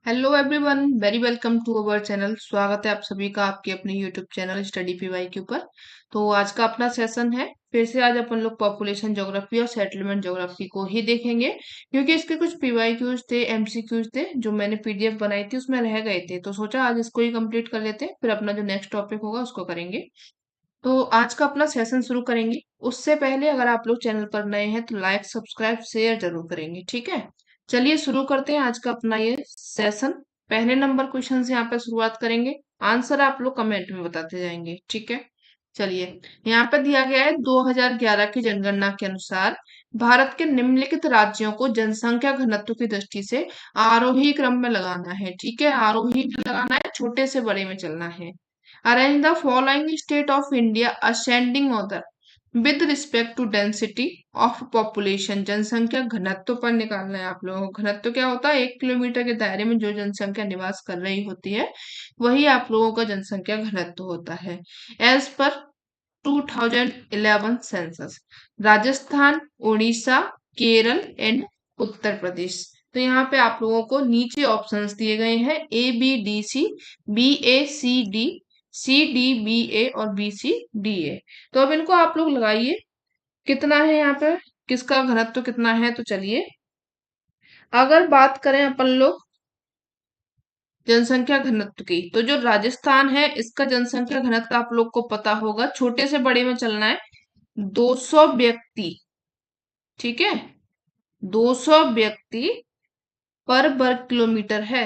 Hello everyone, very welcome to our channel. स्वागत है आप सभी का आपके अपने यूट्यूब चैनल स्टडी पीवाई के ऊपर। तो आज का अपना सेशन है। फिर से आज अपन लोग पॉपुलेशन ज्योग्राफी और सेटलमेंट ज्योग्राफी को ही देखेंगे, क्योंकि इसके कुछ पीवाई क्यूज थे, एमसीक्यूज थे जो मैंने पीडीएफ बनाई थी उसमें रह गए थे। तो सोचा आज इसको ही कंप्लीट कर लेते हैं, फिर अपना जो नेक्स्ट टॉपिक होगा उसको करेंगे। तो आज का अपना सेशन शुरू करेंगे। उससे पहले अगर आप लोग चैनल पर नए हैं तो लाइक सब्सक्राइब शेयर जरूर करेंगे, ठीक है। चलिए शुरू करते हैं आज का अपना ये सेशन। पहले नंबर क्वेश्चन से यहाँ पे शुरुआत करेंगे। आंसर आप लोग कमेंट में बताते जाएंगे, ठीक है। चलिए, यहाँ पे दिया गया है 2011 की जनगणना के अनुसार भारत के निम्नलिखित राज्यों को जनसंख्या घनत्व की दृष्टि से आरोही क्रम में लगाना है, ठीक है। आरोही में लगाना है, छोटे से बड़े में चलना है। Arrange the following state of India ascending order with respect to density of population। जनसंख्या घनत्व पर निकालना है आप लोगों को। घनत्व क्या होता है? 1 किलोमीटर के दायरे में जो जनसंख्या निवास कर रही होती है वही आप लोगों का जनसंख्या घनत्व होता है। As per 2011 census. Rajasthan, Orissa, Kerala and Uttar Pradesh. तो यहाँ पे आप लोगों को नीचे ऑप्शंस दिए गए हैं, A B D C, B A C D, C D B A और बी सी डी ए। तो अब इनको आप लोग लगाइए, कितना है यहाँ पे, किसका घनत्व कितना है। तो चलिए, अगर बात करें अपन लोग जनसंख्या घनत्व की, तो जो राजस्थान है इसका जनसंख्या घनत्व आप लोग को पता होगा, छोटे से बड़े में चलना है। 200 व्यक्ति, ठीक है, 200 व्यक्ति पर वर्ग किलोमीटर है।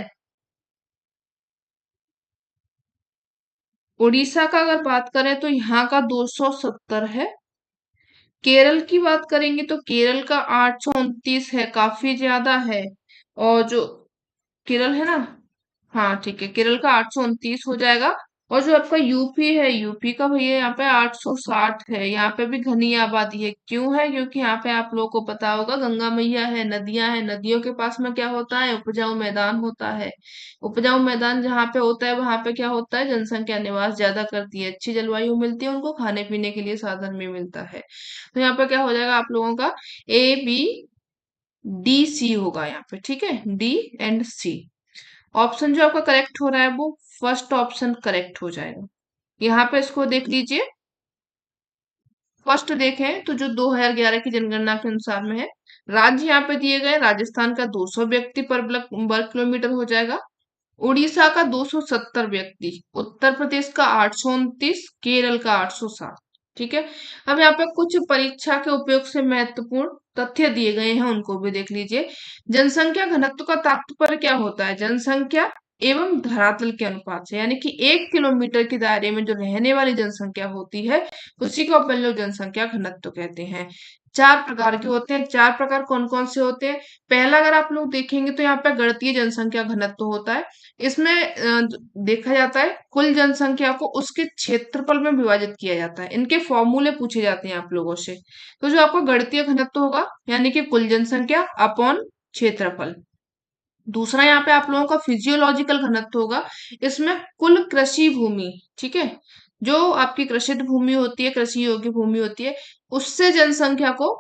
उड़ीसा का अगर बात करें तो यहाँ का 270 है। केरल की बात करेंगे तो केरल का 829 है, काफी ज्यादा है। और जो केरल है ना, हाँ ठीक है, केरल का 829 हो जाएगा। और जो आपका यूपी है, यूपी का भैया यहाँ पे 860 है। यहाँ पे भी घनी आबादी है। क्यों है? क्योंकि यहाँ पे आप लोगों को पता होगा गंगा मैया है, नदियां हैं, नदियों के पास में क्या होता है? उपजाऊ मैदान होता है। उपजाऊ मैदान जहाँ पे होता है वहां पे क्या होता है? जनसंख्या निवास ज्यादा करती है, अच्छी जलवायु मिलती है, उनको खाने पीने के लिए साधन भी मिलता है। तो यहाँ पे क्या हो जाएगा आप लोगों का? ए बी डी सी होगा यहाँ पे, ठीक है, डी एंड सी। ऑप्शन जो आपका करेक्ट हो रहा है वो फर्स्ट ऑप्शन करेक्ट हो जाएगा। यहाँ पे इसको देख लीजिए। फर्स्ट देखें तो जो 2011 की जनगणना के अनुसार में है, राज्य यहाँ पे दिए गए, राजस्थान का 200 व्यक्ति पर वर्ग किलोमीटर हो जाएगा, उड़ीसा का 270 व्यक्ति, उत्तर प्रदेश का 829, केरल का 860, ठीक है। अब यहाँ पे कुछ परीक्षा के उपयोग से महत्वपूर्ण तथ्य दिए गए हैं, उनको भी देख लीजिए। जनसंख्या घनत्व का तात्पर्य क्या होता है? जनसंख्या एवं धरातल के अनुपात से, यानी कि 1 किलोमीटर के दायरे में जो रहने वाली जनसंख्या होती है उसी को अपन लोग जनसंख्या घनत्व कहते हैं। 4 प्रकार के होते हैं। 4 प्रकार कौन कौन से होते हैं? पहला अगर आप लोग देखेंगे तो यहाँ पे गणितीय जनसंख्या घनत्व होता है। इसमें देखा जाता है कुल जनसंख्या को उसके क्षेत्रफल में विभाजित किया जाता है। इनके फॉर्मूले पूछे जाते हैं आप लोगों से। तो जो आपका गणितीय घनत्व होगा, यानी कि कुल जनसंख्या अपॉन क्षेत्रफल। दूसरा यहाँ पे आप लोगों का फिजियोलॉजिकल घनत्व होगा। इसमें कुल कृषि भूमि, ठीक है, जो आपकी कृषित भूमि होती है, कृषि योग्य भूमि होती है, उससे जनसंख्या को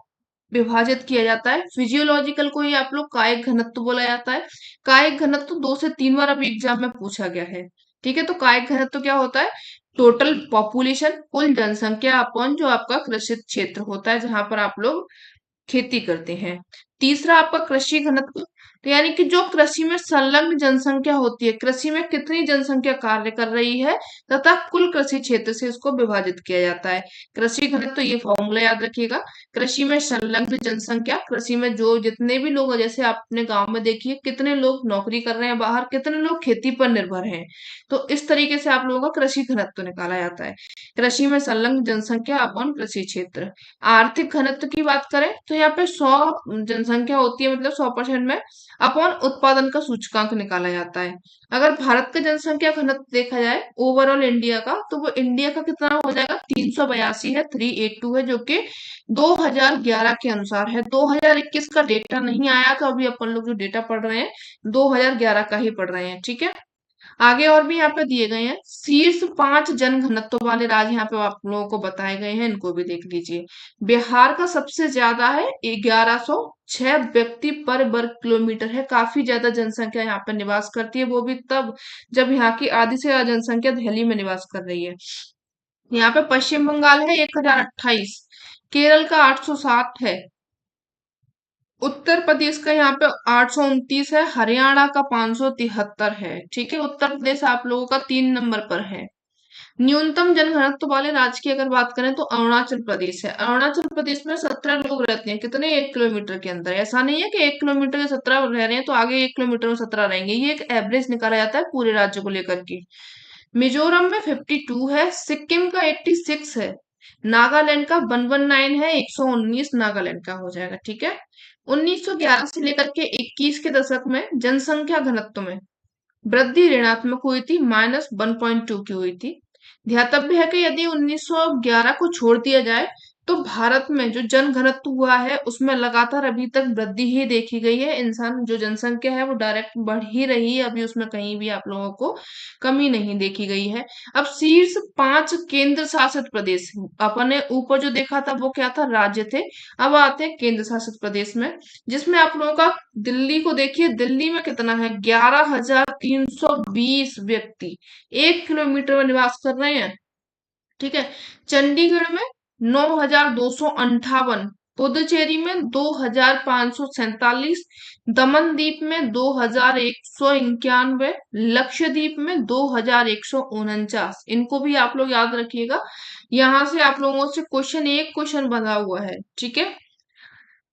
विभाजित किया जाता है। फिजियोलॉजिकल को ही आप लोग कायिक घनत्व बोला जाता है। कायिक घनत्व 2 से 3 बार अभी एग्जाम में पूछा गया है, ठीक है। तो कायिक घनत्व क्या होता है? टोटल पॉपुलेशन, कुल जनसंख्या अपॉन जो आपका कृषित क्षेत्र होता है जहां पर आप लोग खेती करते हैं। तीसरा आपका कृषि घनत्व, तो यानी कि जो कृषि में संलग्न जनसंख्या होती है, कृषि में कितनी जनसंख्या कार्य कर रही है तथा कुल कृषि क्षेत्र से इसको विभाजित किया जाता है। कृषि घनत्व, ये फॉर्मूला याद रखिएगा। कृषि में संलग्न जनसंख्या, कृषि में जो जितने भी लोग हैं, जैसे आप अपने गांव में देखिए कितने लोग नौकरी कर रहे हैं बाहर, कितने लोग खेती पर निर्भर हैं। तो इस तरीके से आप लोगों का कृषि घनत्व निकाला जाता है। कृषि में संलग्न जनसंख्या अपॉन कृषि क्षेत्र। आर्थिक घनत्व की बात करें तो यहाँ पे 100 जनसंख्या होती है, मतलब 100% में, अपॉन उत्पादन का सूचकांक निकाला जाता है। अगर भारत का जनसंख्या घनत्व देखा जाए ओवरऑल इंडिया का, तो वो इंडिया का कितना हो जाएगा? 382 है, 382 है, जो कि 2011 के अनुसार है। 2021 का डेटा नहीं आया, तो अभी अपन लोग जो डेटा पढ़ रहे हैं 2011 का ही पढ़ रहे हैं, ठीक है। आगे और भी यहाँ पे दिए गए हैं, शीर्ष 5 जन घनत्व वाले राज्य यहाँ पे आप लोगों को बताए गए हैं, इनको भी देख लीजिए। बिहार का सबसे ज्यादा है, 1106 व्यक्ति पर वर्ग किलोमीटर है। काफी ज्यादा जनसंख्या यहाँ पर निवास करती है, वो भी तब जब यहाँ की आधी से ज्यादा जनसंख्या दिल्ली में निवास कर रही है। यहाँ पे पश्चिम बंगाल है 1028, केरल का 807 है, उत्तर प्रदेश का यहाँ पे 829 है, हरियाणा का 573 है। ठीक है, उत्तर प्रदेश आप लोगों का 3 नंबर पर है। न्यूनतम जनघनत्व वाले राज्य की अगर बात करें तो अरुणाचल प्रदेश है। अरुणाचल प्रदेश में 17 लोग रहते हैं, कितने? 1 किलोमीटर के अंदर। ऐसा नहीं है कि 1 किलोमीटर के 17 रह रहे हैं तो आगे 1 किलोमीटर में 17 रहेंगे, ये एक एवरेज निकाला जाता है पूरे राज्य को लेकर के। मिजोरम में 52 है, सिक्किम का 86 है, नागालैंड का 119 है, 119 नागालैंड का हो जाएगा। ठीक है, 1911 से लेकर के 21 के दशक में जनसंख्या घनत्व में वृद्धि ऋणात्मक हुई थी, -1.2 की हुई थी। ध्यातव्य है कि यदि 1911 को छोड़ दिया जाए तो भारत में जो जन घनत्व हुआ है उसमें लगातार अभी तक वृद्धि ही देखी गई है। इंसान जो जनसंख्या है वो डायरेक्ट बढ़ ही रही है, अभी उसमें कहीं भी आप लोगों को कमी नहीं देखी गई है। अब शीर्ष 5 केंद्र शासित प्रदेश, अपने ऊपर जो देखा था वो क्या था? राज्य थे। अब आते हैं केंद्र शासित प्रदेश में, जिसमें आप लोगों का दिल्ली को देखिए, दिल्ली में कितना है? 11,320 व्यक्ति 1 किलोमीटर में निवास कर रहे हैं। ठीक है, चंडीगढ़ में 9,258, पुदुचेरी में 2,547, दमनदीप में 2,191, लक्षद्वीप में 2,149। इनको भी आप लोग याद रखिएगा, यहां से आप लोगों से क्वेश्चन, एक क्वेश्चन बना हुआ है। ठीक है,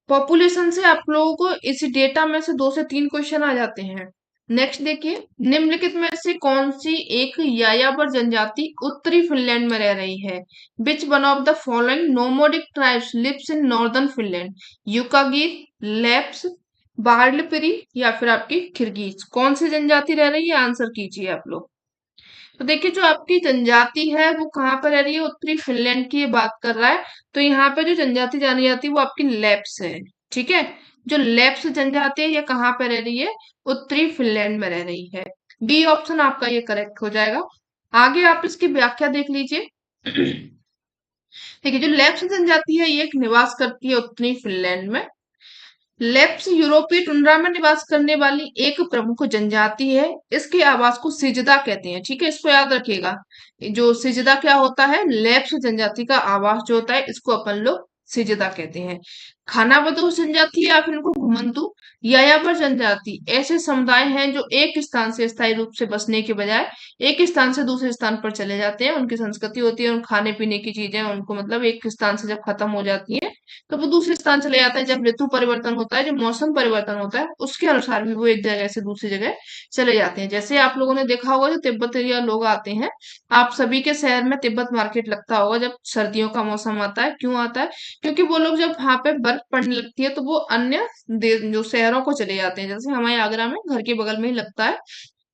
पॉपुलेशन से आप लोगों को इस डेटा में से 2 से 3 क्वेश्चन आ जाते हैं। नेक्स्ट देखिए, निम्नलिखित में से कौन सी एक यायावर जनजाति उत्तरी फिनलैंड में रह रही है? Which one of the following nomadic tribes lives in northern Finland? Yukaghir, Lapps, Warlpiri या फिर आपकी किर्गिज? कौन सी जनजाति रह रही है? आंसर कीजिए आप लोग। तो देखिए, जो आपकी जनजाति है वो कहाँ पर रह रही है? उत्तरी फिनलैंड की ये बात कर रहा है। तो यहाँ पे जो जनजाति जानी जाती है वो आपकी लेप्स है। ठीक है, जो लेप्स जनजाति है ये कहाँ पे रह रही है? उत्तरी फिनलैंड में रह रही है। बी ऑप्शन आपका ये करेक्ट हो जाएगा। आगे आप इसकी व्याख्या देख लीजिए। देखिए, जो लेप्स जनजाति है ये एक निवास करती है उत्तरी फिनलैंड में। लेप्स यूरोपीय टुंड्रा में निवास करने वाली एक प्रमुख जनजाति है। इसके आवास को सिजदा कहते हैं। ठीक है, इसको याद रखिएगा। जो सिजदा क्या होता है? लेप्स जनजाति का आवास जो होता है इसको अपन लोग सिजदा कहते हैं। खानाबदोश जनजाति या फिर इनको घुमंतु, यायावर जनजाति ऐसे समुदाय हैं जो एक स्थान से स्थायी रूप से बसने के बजाय एक स्थान से दूसरे स्थान पर चले जाते हैं। उनकी संस्कृति होती है, उन खाने पीने की चीजें उनको मतलब एक स्थान से जब खत्म हो जाती है तो वो दूसरे स्थान चले जाता है। जब ऋतु परिवर्तन होता है, जब मौसम परिवर्तन होता है, उसके अनुसार भी वो एक जगह से दूसरी जगह चले जाते हैं। जैसे आप लोगों ने देखा होगा जो तिब्बतीय लोग आते हैं, आप सभी के शहर में तिब्बत मार्केट लगता होगा जब सर्दियों का मौसम आता है। क्यों आता है? क्योंकि वो लोग जब वहां पे बर्फ पड़ने लगती है तो वो अन्य जो शहरों को चले जाते हैं। जैसे हमारे आगरा में घर के बगल में ही लगता है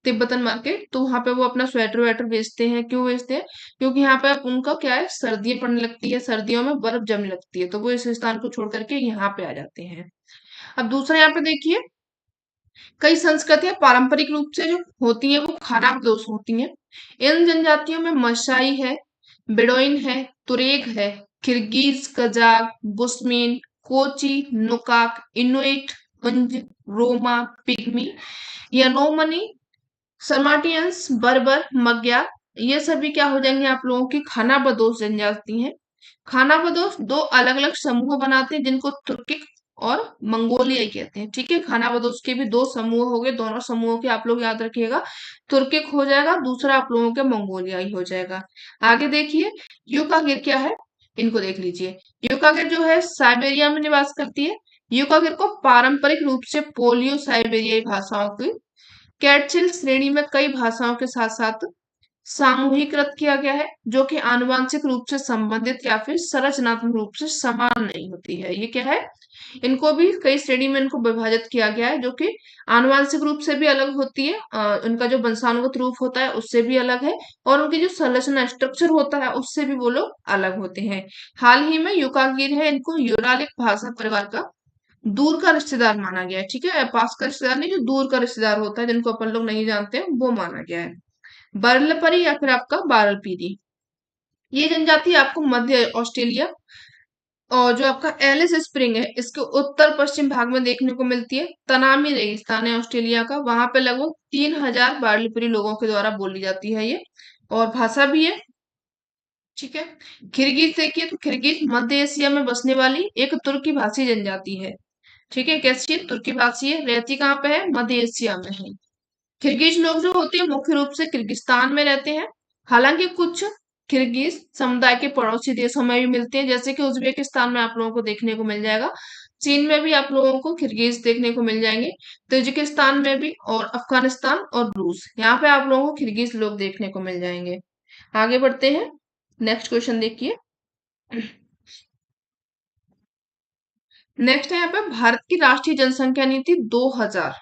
तिब्बतन मार्केट, तो वहां पे वो अपना स्वेटर वेटर बेचते हैं। क्यों बेचते हैं? क्योंकि यहाँ पे अब उनका क्या है, सर्दियां पड़ने लगती है, सर्दियों में बर्फ जमने लगती है, तो वो इस स्थान को छोड़ करके यहाँ पे आ जाते हैं। अब दूसरा यहाँ पे देखिए, कई संस्कृतियां पारंपरिक रूप से जो होती हैं वो खानाबदोश होती हैं। इन जनजातियों में मशाई है, बेडोइन है, तुरेग है, Kirghiz, Kazakh, Bushmen, Kochi, Nukak, Inuit, Hunza, Roma, Pygmy, Yanomami, Sarmatians, Berber, मग्या, ये सभी क्या हो जाएंगे आप लोगों की खानाबदोश जनजाति हैं। खानाबदोश दो अलग अलग समूह बनाते हैं जिनको तुर्किक और मंगोलियाई कहते हैं। ठीक है, खानाबदोश के भी 2 समूह हो गए, दोनों समूहों के आप लोग याद रखिएगा। तुर्किक हो जाएगा, दूसरा आप लोगों के मंगोलियाई हो जाएगा। आगे देखिए, यूकागिर क्या है, इनको देख लीजिए। यूकागिर जो है साइबेरिया में निवास करती है। यूकागिर को पारंपरिक रूप से पोलियो साइबेरियाई भाषाओं की कैटचिल श्रेणी में कई भाषाओं के साथ साथ सामूहिकृत किया गया है, जो कि आनुवंशिक रूप से संबंधित या फिर संरचनात्मक रूप से समान नहीं होती है। ये क्या है? इनको भी कई श्रेणी में इनको विभाजित किया गया है, जो कि आनुवंशिक रूप से भी अलग होती है, उनका जो वंशानुगत रूप होता है उससे भी अलग है, और उनकी जो संरचना स्ट्रक्चर होता है उससे भी वो लोग अलग होते हैं। हाल ही में यूकागिर है, इनको यूरालिक भाषा परिवार का दूर का रिश्तेदार माना गया है, ठीक है, पास का रिश्तेदार नहीं, जो दूर का रिश्तेदार होता है जिनको अपन लोग नहीं जानते हैं, वो माना गया है। बर्लपरी या फिर आपका बारलपीरी, ये जनजाति आपको मध्य ऑस्ट्रेलिया और जो आपका एलिस स्प्रिंग है इसके उत्तर पश्चिम भाग में देखने को मिलती है। तनामी रेगिस्तान है ऑस्ट्रेलिया का, वहां पे लगभग 3000 बार्लीपुरी लोगों के द्वारा बोली जाती है ये, और भाषा भी है, ठीक है। किर्गिज देखिए तो किर्गिज मध्य एशिया में बसने वाली एक तुर्की भाषी जनजाति है, ठीक है, कैसी है, तुर्की भाषी है, रहती कहाँ पे है, मध्य एशिया में है। किर्गिज लोग जो होते हैं मुख्य रूप से किर्गिस्तान में रहते हैं। हालांकि कुछ किर्गिज समुदाय के पड़ोसी देशों में भी मिलते हैं, जैसे कि उज्बेकिस्तान में आप लोगों को देखने को मिल जाएगा। चीन में भी आप लोगों को किर्गिज देखने को मिल जाएंगे। ताजिकिस्तान में भी, और अफगानिस्तान और रूस, यहाँ पे आप लोगों को किर्गिज लोग देखने को मिल जाएंगे। आगे बढ़ते हैं, नेक्स्ट क्वेश्चन देखिए। नेक्स्ट है यहाँ पे भारत की राष्ट्रीय जनसंख्या नीति 2000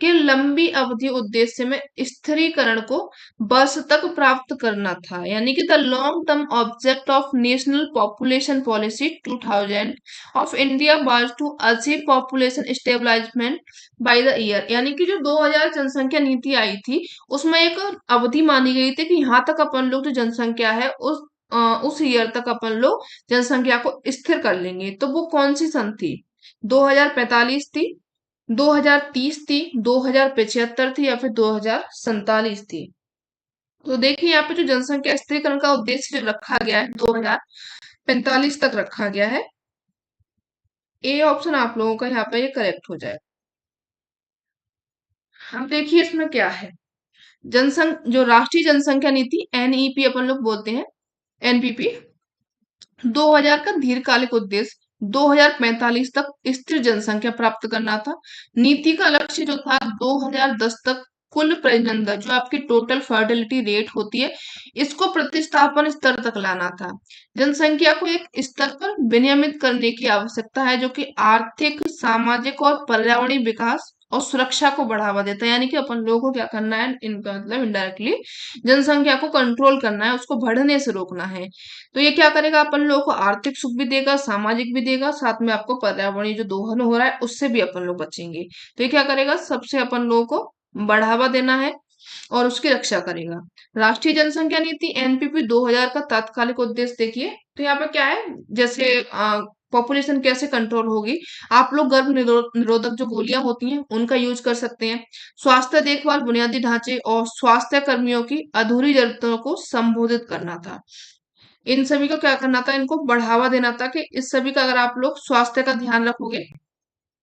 के लंबी अवधि उद्देश्य में स्थिरीकरण को बस तक प्राप्त करना था, यानी कि the long term object of national population policy 2000 of India was to achieve population stabilisation by the year, यानी कि जो 2000 जनसंख्या नीति आई थी उसमें एक अवधि मानी गई थी कि यहाँ तक अपन लोग जो जनसंख्या है उस ईयर तक अपन लोग जनसंख्या को स्थिर कर लेंगे। तो वो कौन सी सन थी, 2045 थी, 2030 थी, 2075 थी, या फिर 2047 थी। तो देखिए यहाँ पे जो जनसंख्या स्थिरीकरण का उद्देश्य जो रखा गया है 2045 तक रखा गया है। ए ऑप्शन आप लोगों का यहाँ पे ये करेक्ट हो जाए। अब देखिए इसमें क्या है, जो राष्ट्रीय जनसंख्या नीति एनईपी अपन लोग बोलते हैं, एनपीपी, 2000 का दीर्घकालिक उद्देश्य 2045 तक स्थिर जनसंख्या प्राप्त करना था। नीति का लक्ष्य जो था 2010 तक कुल प्रजनन दर, जो आपकी टोटल फर्टिलिटी रेट होती है, इसको प्रतिस्थापन स्तर तक लाना था। जनसंख्या को एक स्तर पर विनियमित करने की आवश्यकता है जो कि आर्थिक, सामाजिक और पर्यावरणीय विकास और सुरक्षा को बढ़ावा देता है, यानी कि अपन लोगों को क्या करना है, इनका मतलब इनडायरेक्टली जनसंख्या को कंट्रोल करना है, उसको बढ़ने से रोकना है। तो ये क्या करेगा, अपन लोगों को आर्थिक सुख भी देगा, सामाजिक भी देगा, साथ में आपको पर्यावरणीय जो दोहन हो रहा है उससे भी अपन लोग बचेंगे। तो ये क्या करेगा, सबसे अपन लोगों को बढ़ावा देना है और उसकी रक्षा करेगा। राष्ट्रीय जनसंख्या नीति एनपीपी 2000 का तात्कालिक उद्देश्य देखिए, तो यहाँ पे क्या है, जैसे पॉपुलेशन कैसे कंट्रोल होगी, आप लोग गर्भ निरोधक जो गोलियां होती हैं उनका यूज कर सकते हैं। स्वास्थ्य देखभाल, बुनियादी ढांचे और स्वास्थ्य कर्मियों की अधूरी जरूरतों को संबोधित करना था। इन सभी को क्या करना था, इनको बढ़ावा देना था कि इस सभी का अगर आप लोग स्वास्थ्य का ध्यान रखोगे,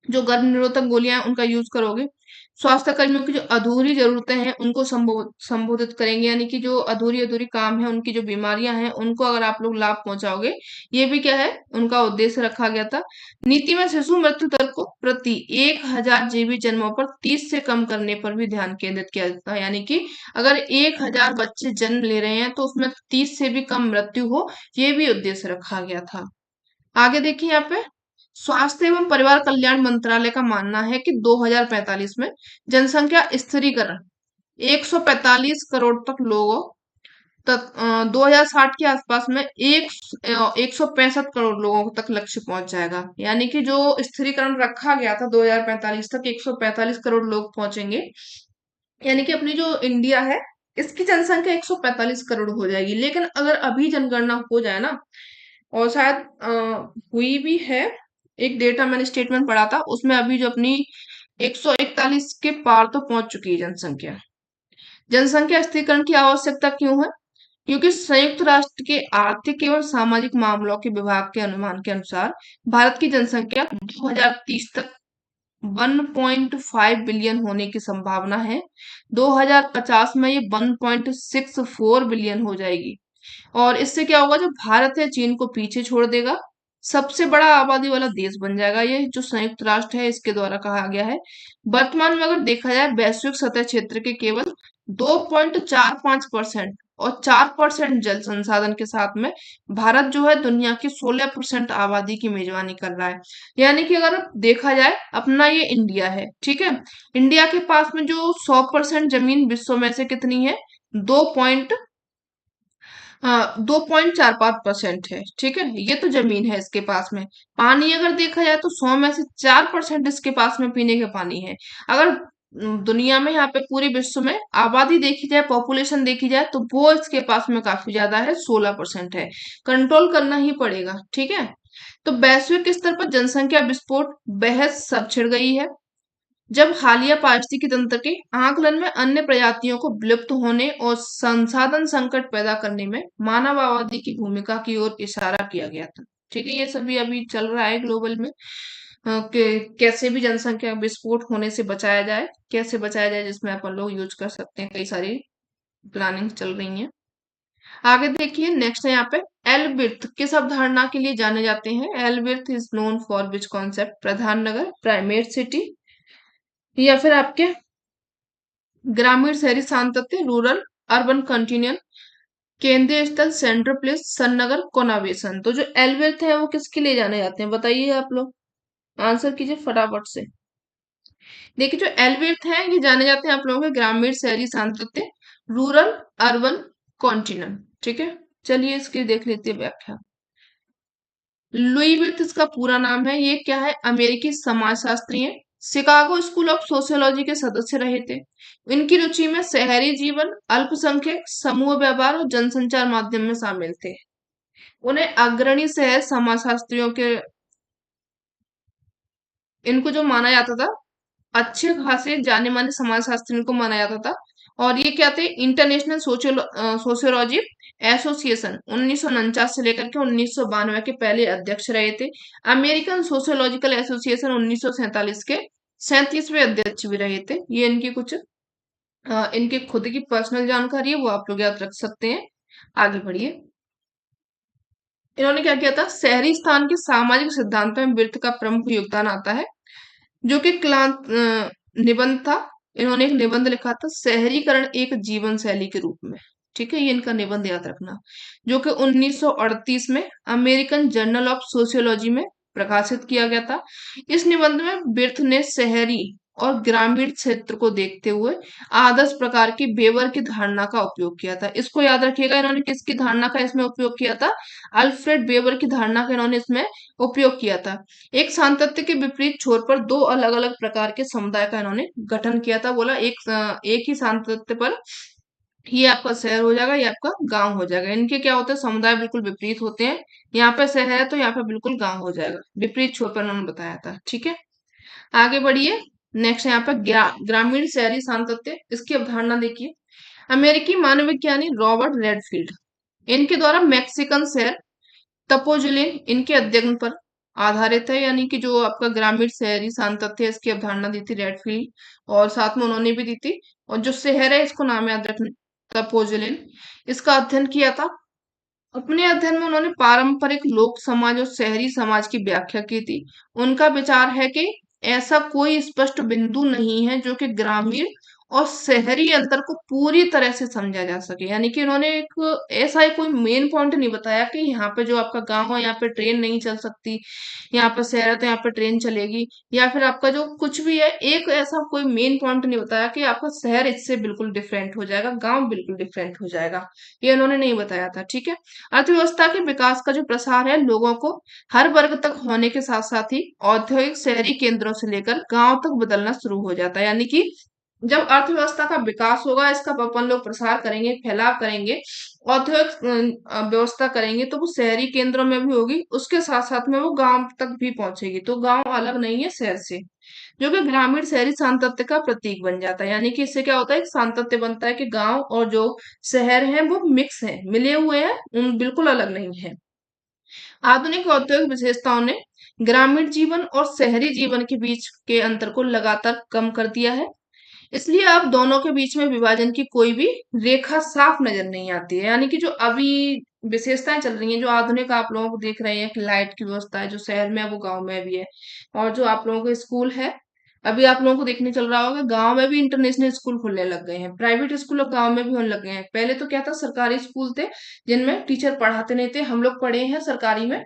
जो गर्भ निरोधक गोलियां हैं उनका यूज करोगे, स्वास्थ्य कर्मियों की जो अधूरी जरूरतें हैं उनको संबोधित करेंगे, यानी कि जो अधूरी अधूरी काम है, उनकी जो बीमारियां हैं उनको अगर आप लोग लाभ पहुंचाओगे, ये भी क्या है, उनका उद्देश्य रखा गया था। नीति में शिशु मृत्यु दर को प्रति 1000 जीवित जन्मों पर 30 से कम करने पर भी ध्यान केंद्रित किया जाता है, यानी कि अगर 1000 बच्चे जन्म ले रहे हैं तो उसमें 30 से भी कम मृत्यु हो, ये भी उद्देश्य रखा गया था। आगे देखिए यहाँ पे, स्वास्थ्य एवं परिवार कल्याण मंत्रालय का मानना है कि 2045 में जनसंख्या स्थिरीकरण 145 करोड़ तक लोगों तक 2060 के आसपास में 165 करोड़ लोगों तक लक्ष्य पहुंच जाएगा, यानी कि जो स्थिरीकरण रखा गया था 2045 तक 145 करोड़ लोग पहुंचेंगे, यानी कि अपनी जो इंडिया है इसकी जनसंख्या 145 करोड़ हो जाएगी। लेकिन अगर अभी जनगणना हो जाए ना, और शायद हुई भी है, एक डेटा मैंने स्टेटमेंट पढ़ा था उसमें अभी जो अपनी 141 के पार तो पहुंच चुकी है जनसंख्या। जनसंख्या स्थिरीकरण की आवश्यकता क्यों है, क्योंकि संयुक्त राष्ट्र के आर्थिक एवं सामाजिक मामलों के विभाग के अनुमान के अनुसार भारत की जनसंख्या 2030 तक 1.5 बिलियन होने की संभावना है। 2050 में ये 1.64 बिलियन हो जाएगी, और इससे क्या होगा, जो भारत है चीन को पीछे छोड़ देगा, सबसे बड़ा आबादी वाला देश बन जाएगा ये, जो संयुक्त राष्ट्र है इसके द्वारा कहा गया है। वर्तमान में अगर देखा जाए वैश्विक सतह क्षेत्र के केवल 2.45% और 4% जल संसाधन के साथ में भारत जो है दुनिया की 16% आबादी की मेजबानी कर रहा है। यानी कि अगर देखा जाए, अपना ये इंडिया है, ठीक है, इंडिया के पास में जो 100% जमीन विश्व में से कितनी है, 2 2.45% है। ठीक है, ये तो जमीन है इसके पास में। पानी अगर देखा जाए तो 100 में से 4% इसके पास में पीने का पानी है। अगर दुनिया में, यहाँ पे पूरे विश्व में आबादी देखी जाए, पॉपुलेशन देखी जाए, तो वो इसके पास में काफी ज्यादा है, 16% है। कंट्रोल करना ही पड़ेगा। ठीक है, तो वैश्विक स्तर पर जनसंख्या विस्फोट बहस सब छिड़ गई है, जब हालिया पारिस्थितिकी तंत्र के आकलन में अन्य प्रजातियों को विलुप्त होने और संसाधन संकट पैदा करने में मानववादी की भूमिका की ओर इशारा किया गया था। ठीक है, ये सभी अभी चल रहा है ग्लोबल में, कि कैसे भी जनसंख्या विस्फोट होने से बचाया जाए, कैसे बचाया जाए, जिसमें अपन लोग यूज कर सकते हैं, कई सारी प्लानिंग चल रही है। आगे देखिए, नेक्स्ट है यहाँ पे एल्बर्ट किस अवधारणा के लिए जाने जाते हैं। Albert is known for which concept, Pradhan Nagar, primate city, या फिर आपके ग्रामीण शहरी सांतत्य, रूरल अर्बन कंटिन्यूअम, केंद्रीय स्थल सेंट्रल प्लेस, सन्नगर कोनावेशन। तो जो एल्वेथ है वो किसके लिए जाने जाते हैं, बताइए आप लोग, आंसर कीजिए फटाफट से। देखिए, जो एल्वेथ है ये जाने जाते हैं आप लोगों के ग्रामीण शहरी सांतत्य, रूरल अर्बन कॉन्टिन्यूअम। ठीक है, चलिए इसकी देख लेते हैं व्याख्या। लुई विर्थ इसका पूरा नाम है। ये क्या है, अमेरिकी समाजशास्त्री हैं, शिकागो स्कूल ऑफ सोशियोलॉजी के सदस्य रहे थे। इनकी रुचि में शहरी जीवन, अल्पसंख्यक, समूह व्यवहार और जनसंचार माध्यम में शामिल थे। उन्हें अग्रणी शहर समाजशास्त्रियों के, इनको जो माना जाता था, अच्छे खासे जाने माने समाजशास्त्रियों को माना जाता था। और ये क्या थे, इंटरनेशनल सोशियोलॉजी एसोसिएशन 1949 से लेकर के 1992 के पहले अध्यक्ष रहे थे। अमेरिकन सोशियोलॉजिकल एसोसिएशन 1947 के 37वें अध्यक्ष भी रहे थे। ये इनकी कुछ इनके खुद की पर्सनल जानकारी है, वो आप लोग याद रख सकते हैं। आगे बढ़िए। इन्होंने क्या किया था, शहरी स्थान के सामाजिक सिद्धांतों में विर्थ का प्रमुख योगदान आता है, जो कि क्लांत निबंध था। इन्होंने एक निबंध लिखा था, शहरीकरण एक जीवन शैली के रूप में। ठीक है, ये इनका निबंध याद रखना, जो कि 1938 में अमेरिकन जर्नल ऑफ सोशियोलॉजी में प्रकाशित किया गया था। इस निबंध में बिर्थ ने शहरी और ग्रामीण क्षेत्र को देखते हुए आदर्श प्रकार की बेवर की धारणा का उपयोग किया था। इसको याद रखिएगा, इन्होंने किसकी धारणा का इसमें उपयोग किया था, अल्फ्रेड बेवर की धारणा का इन्होंने इसमें उपयोग किया था। एक सातत्य के विपरीत छोर पर दो अलग अलग प्रकार के समुदाय का इन्होंने गठन किया था। बोला एक ही सातत्य पर ये आपका शहर हो जाएगा, ये आपका गांव हो जाएगा। इनके क्या होते हैं, समुदाय बिल्कुल विपरीत होते हैं। यहाँ पे शहर है तो यहाँ पे बिल्कुल गांव हो जाएगा, विपरीत छोर पर उन्होंने बताया था। ठीक है, आगे बढ़िए। नेक्स्ट यहाँ पे ग्रामीण शहरी सातत्य, इसकी अवधारणा देखिए। अमेरिकी मानवविज्ञानी रॉबर्ट रेडफील्ड, इनके द्वारा मैक्सिकन शहर तपोजुलिन इनके अध्ययन पर आधारित है। यानी कि जो आपका ग्रामीण शहरी सांतत्य है, इसकी अवधारणा दी थी रेडफील्ड, और साथ में उन्होंने भी दी थी। और जो शहर है, इसको नाम याद रखना, तपोजुलिन, इसका अध्ययन किया था। अपने अध्ययन में उन्होंने पारंपरिक लोक समाज और शहरी समाज की व्याख्या की थी। उनका विचार है कि ऐसा कोई स्पष्ट बिंदु नहीं है जो कि ग्रामीण और शहरी अंतर को पूरी तरह से समझा जा सके। यानी कि उन्होंने एक ऐसा ही कोई मेन पॉइंट नहीं बताया कि यहाँ पे जो आपका गांव है, यहाँ पे ट्रेन नहीं चल सकती, यहाँ पे शहर है तो यहाँ पे ट्रेन चलेगी, या फिर आपका जो कुछ भी है, एक ऐसा कोई मेन पॉइंट नहीं बताया कि आपका शहर इससे बिल्कुल डिफरेंट हो जाएगा, गांव बिल्कुल डिफरेंट हो जाएगा। ये उन्होंने नहीं बताया था। ठीक है, अर्थव्यवस्था के विकास का जो प्रसार है, लोगों को हर वर्ग तक होने के साथ साथ ही औद्योगिक शहरी केंद्रों से लेकर गांव तक बदलना शुरू हो जाता है। यानी कि जब अर्थव्यवस्था का विकास होगा, इसका अपन लोग प्रसार करेंगे, फैलाव करेंगे, औद्योगिक व्यवस्था करेंगे, तो वो शहरी केंद्रों में भी होगी, उसके साथ साथ में वो गांव तक भी पहुंचेगी। तो गांव अलग नहीं है शहर से, जो कि ग्रामीण शहरी सातत्य का प्रतीक बन जाता है। यानी कि इससे क्या होता है, एक सातत्य बनता है कि गांव और जो शहर है वो मिक्स है, मिले हुए हैं, उन बिल्कुल अलग नहीं है। आधुनिक औद्योगिक विशेषताओं ने ग्रामीण जीवन और शहरी जीवन के बीच के अंतर को लगातार कम कर दिया है। इसलिए अब दोनों के बीच में विभाजन की कोई भी रेखा साफ नजर नहीं आती है। यानी कि जो अभी विशेषताएं चल रही हैं, जो आधुनिक आप लोगों को देख रहे हैं कि लाइट की व्यवस्था है, जो शहर में है वो गांव में भी है। और जो आप लोगों के स्कूल है, अभी आप लोगों को देखने चल रहा होगा, गांव में भी इंटरनेशनल स्कूल खुलने लग गए हैं, प्राइवेट स्कूल अब गांव में भी होने लग गए हैं। पहले तो क्या था, सरकारी स्कूल थे जिनमें टीचर पढ़ाते नहीं थे। हम लोग पढ़े हैं सरकारी में,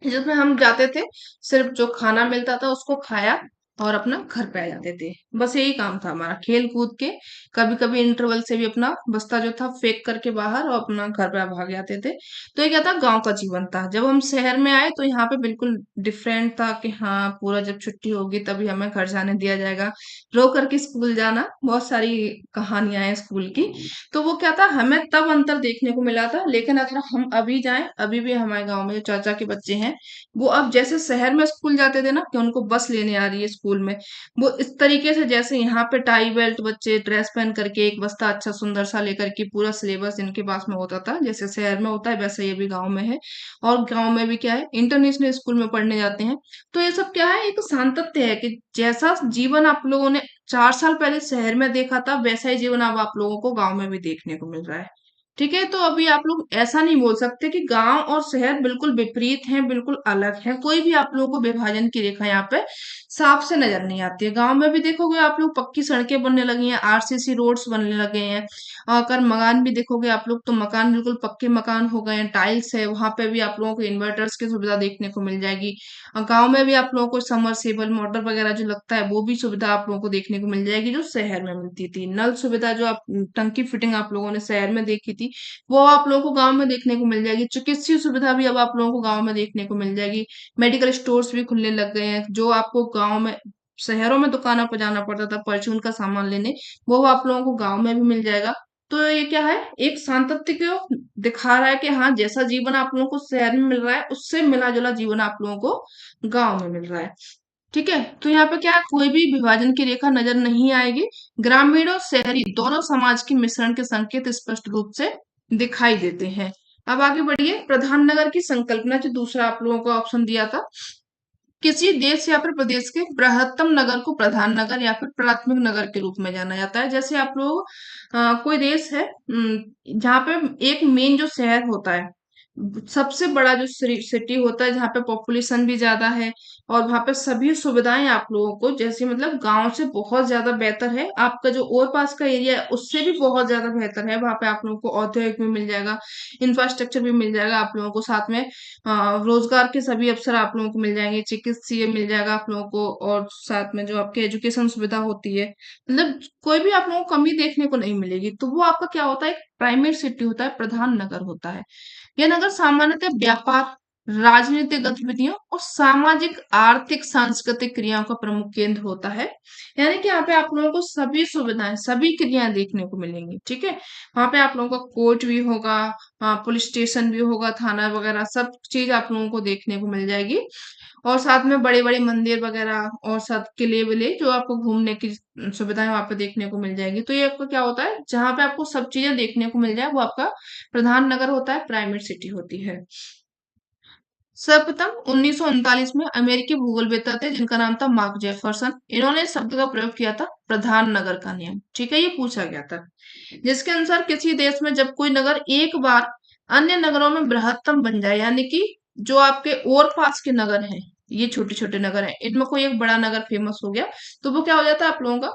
जिसमें हम जाते थे, सिर्फ जो खाना मिलता था उसको खाया, और अपना घर पे आ जाते थे। बस यही काम था हमारा, खेल कूद के, कभी कभी इंटरवल से भी अपना बस्ता जो था फेंक करके बाहर और अपना घर पे भाग जाते थे। तो ये क्या था, गांव का जीवन था। जब हम शहर में आए तो यहाँ पे बिल्कुल डिफरेंट था कि हाँ, पूरा जब छुट्टी होगी तभी हमें घर जाने दिया जाएगा, रो करके स्कूल जाना, बहुत सारी कहानियां हैं स्कूल की। तो वो क्या था, हमें तब अंतर देखने को मिला था। लेकिन अगर हम अभी जाएं, अभी भी हमारे गांव में जो चाचा के बच्चे हैं, वो अब जैसे शहर में स्कूल जाते थे ना, कि उनको बस लेने आ रही है स्कूल में, वो इस तरीके से जैसे यहाँ पे टाई बेल्ट बच्चे ड्रेस पहन करके एक बस्ता अच्छा सुंदर सा लेकर के, पूरा सिलेबस इनके पास में होता था, जैसे शहर में होता है वैसे ये भी गांव में है। और गांव में भी क्या है, इंटरनेशनल स्कूल में पढ़ने जाते हैं। तो ये सब क्या है, एक सातत्य है कि जैसा जीवन आप लोगों ने 4 साल पहले शहर में देखा था, वैसा ही जीवन अब आप लोगों को गांव में भी देखने को मिल रहा है। ठीक है, तो अभी आप लोग ऐसा नहीं बोल सकते कि गांव और शहर बिल्कुल विपरीत हैं, बिल्कुल अलग हैं। कोई भी आप लोगों को विभाजन की रेखा यहाँ पे साफ से नजर नहीं आती है। गांव में भी देखोगे आप लोग, पक्की सड़कें बनने लगी हैं, आरसीसी रोड्स बनने लगे हैं। अगर मकान भी देखोगे आप लोग, तो मकान बिल्कुल पक्के मकान हो गए हैं, टाइल्स है, वहां पे भी आप लोगों को इन्वर्टर्स की सुविधा देखने को मिल जाएगी। गांव में भी आप लोगों को समरसेबल मोटर वगैरह जो लगता है, वो भी सुविधा आप लोगों को देखने को मिल जाएगी, जो शहर में मिलती थी। नल सुविधा जो आप टंकी फिटिंग आप लोगों ने शहर में देखी थी, वो आप लोगों को गांव में देखने को मिल जाएगी। चिकित्सीय सुविधा भी अब आप लोगों को गांव में देखने को मिल जाएगी। मेडिकल स्टोर्स भी खुलने लग गए हैं, जो आपको गांव में, शहरों में दुकानों पर जाना पड़ता था परचून का सामान लेने, वो आप लोगों को गांव में भी मिल जाएगा। तो ये क्या है, एक सातत्य को दिखा रहा है कि हाँ, जैसा जीवन आप लोगों को शहर में मिल रहा है, उससे मिला जुला जीवन आप लोगों को गांव में मिल रहा है। ठीक है, तो यहाँ पे क्या है, कोई भी विभाजन की रेखा नजर नहीं आएगी। ग्रामीण और शहरी दोनों समाज के मिश्रण के संकेत स्पष्ट रूप से दिखाई देते हैं। अब आगे बढ़िए, प्रधान नगर की संकल्पना, जो दूसरा आप लोगों को ऑप्शन दिया था, किसी देश या फिर प्रदेश के बृहत्तम नगर को प्रधान नगर या फिर प्राथमिक नगर के रूप में जाना जाता है। जैसे आप लोग, कोई देश है, जहाँ पे एक मेन जो शहर होता है, सबसे बड़ा जो सिटी होता है, जहाँ पे पॉपुलेशन भी ज्यादा है, और वहां पे सभी सुविधाएं आप लोगों को, जैसे मतलब गांव से बहुत ज्यादा बेहतर है, आपका जो और पास का एरिया है उससे भी बहुत ज्यादा बेहतर है। वहां पे आप लोगों को औद्योगिक भी मिल जाएगा, इंफ्रास्ट्रक्चर भी मिल जाएगा आप लोगों को, साथ में रोजगार के सभी अवसर आप लोगों को मिल जाएंगे, चिकित्सीय मिल जाएगा आप लोगों को, और साथ में जो आपकी एजुकेशन सुविधा होती है, मतलब कोई भी आप लोगों को कमी देखने को नहीं मिलेगी। तो वो आपका क्या होता है, एक प्राइमरी सिटी होता है, प्रधान नगर होता है। यह नगर सामान्यतः व्यापार, राजनीतिक गतिविधियों और सामाजिक आर्थिक सांस्कृतिक क्रियाओं का प्रमुख केंद्र होता है। यानी कि यहाँ पे आप लोगों को सभी सुविधाएं, सभी क्रियाएं देखने को मिलेंगी। ठीक है, वहां पे आप लोगों का कोर्ट भी होगा, पुलिस स्टेशन भी होगा, थाना वगैरह सब चीज आप लोगों को देखने को मिल जाएगी। और साथ में बड़े बड़े मंदिर वगैरह, और साथ किले विले, जो आपको घूमने की सुविधाएं वहां पे देखने को मिल जाएगी। तो ये आपका क्या होता है, जहां पे आपको सब चीजें देखने को मिल जाए, वो आपका प्रधान नगर होता है, प्राइमरी सिटी होती है। सर्वप्रथम 1939 में अमेरिकी भूगोलवेत्ता थे, जिनका नाम था मार्क जेफरसन। इन्होंने इस शब्द का प्रयोग किया था, प्रधान नगर का नियम। ठीक है, ये पूछा गया था, जिसके अनुसार किसी देश में जब कोई नगर एक बार अन्य नगरों में बृहत्तम बन जाए, यानी कि जो आपके और पास के नगर हैं, ये छोटे छोटे नगर हैं, इनमें कोई एक बड़ा नगर फेमस हो गया, तो वो क्या हो जाता है, आप लोगों का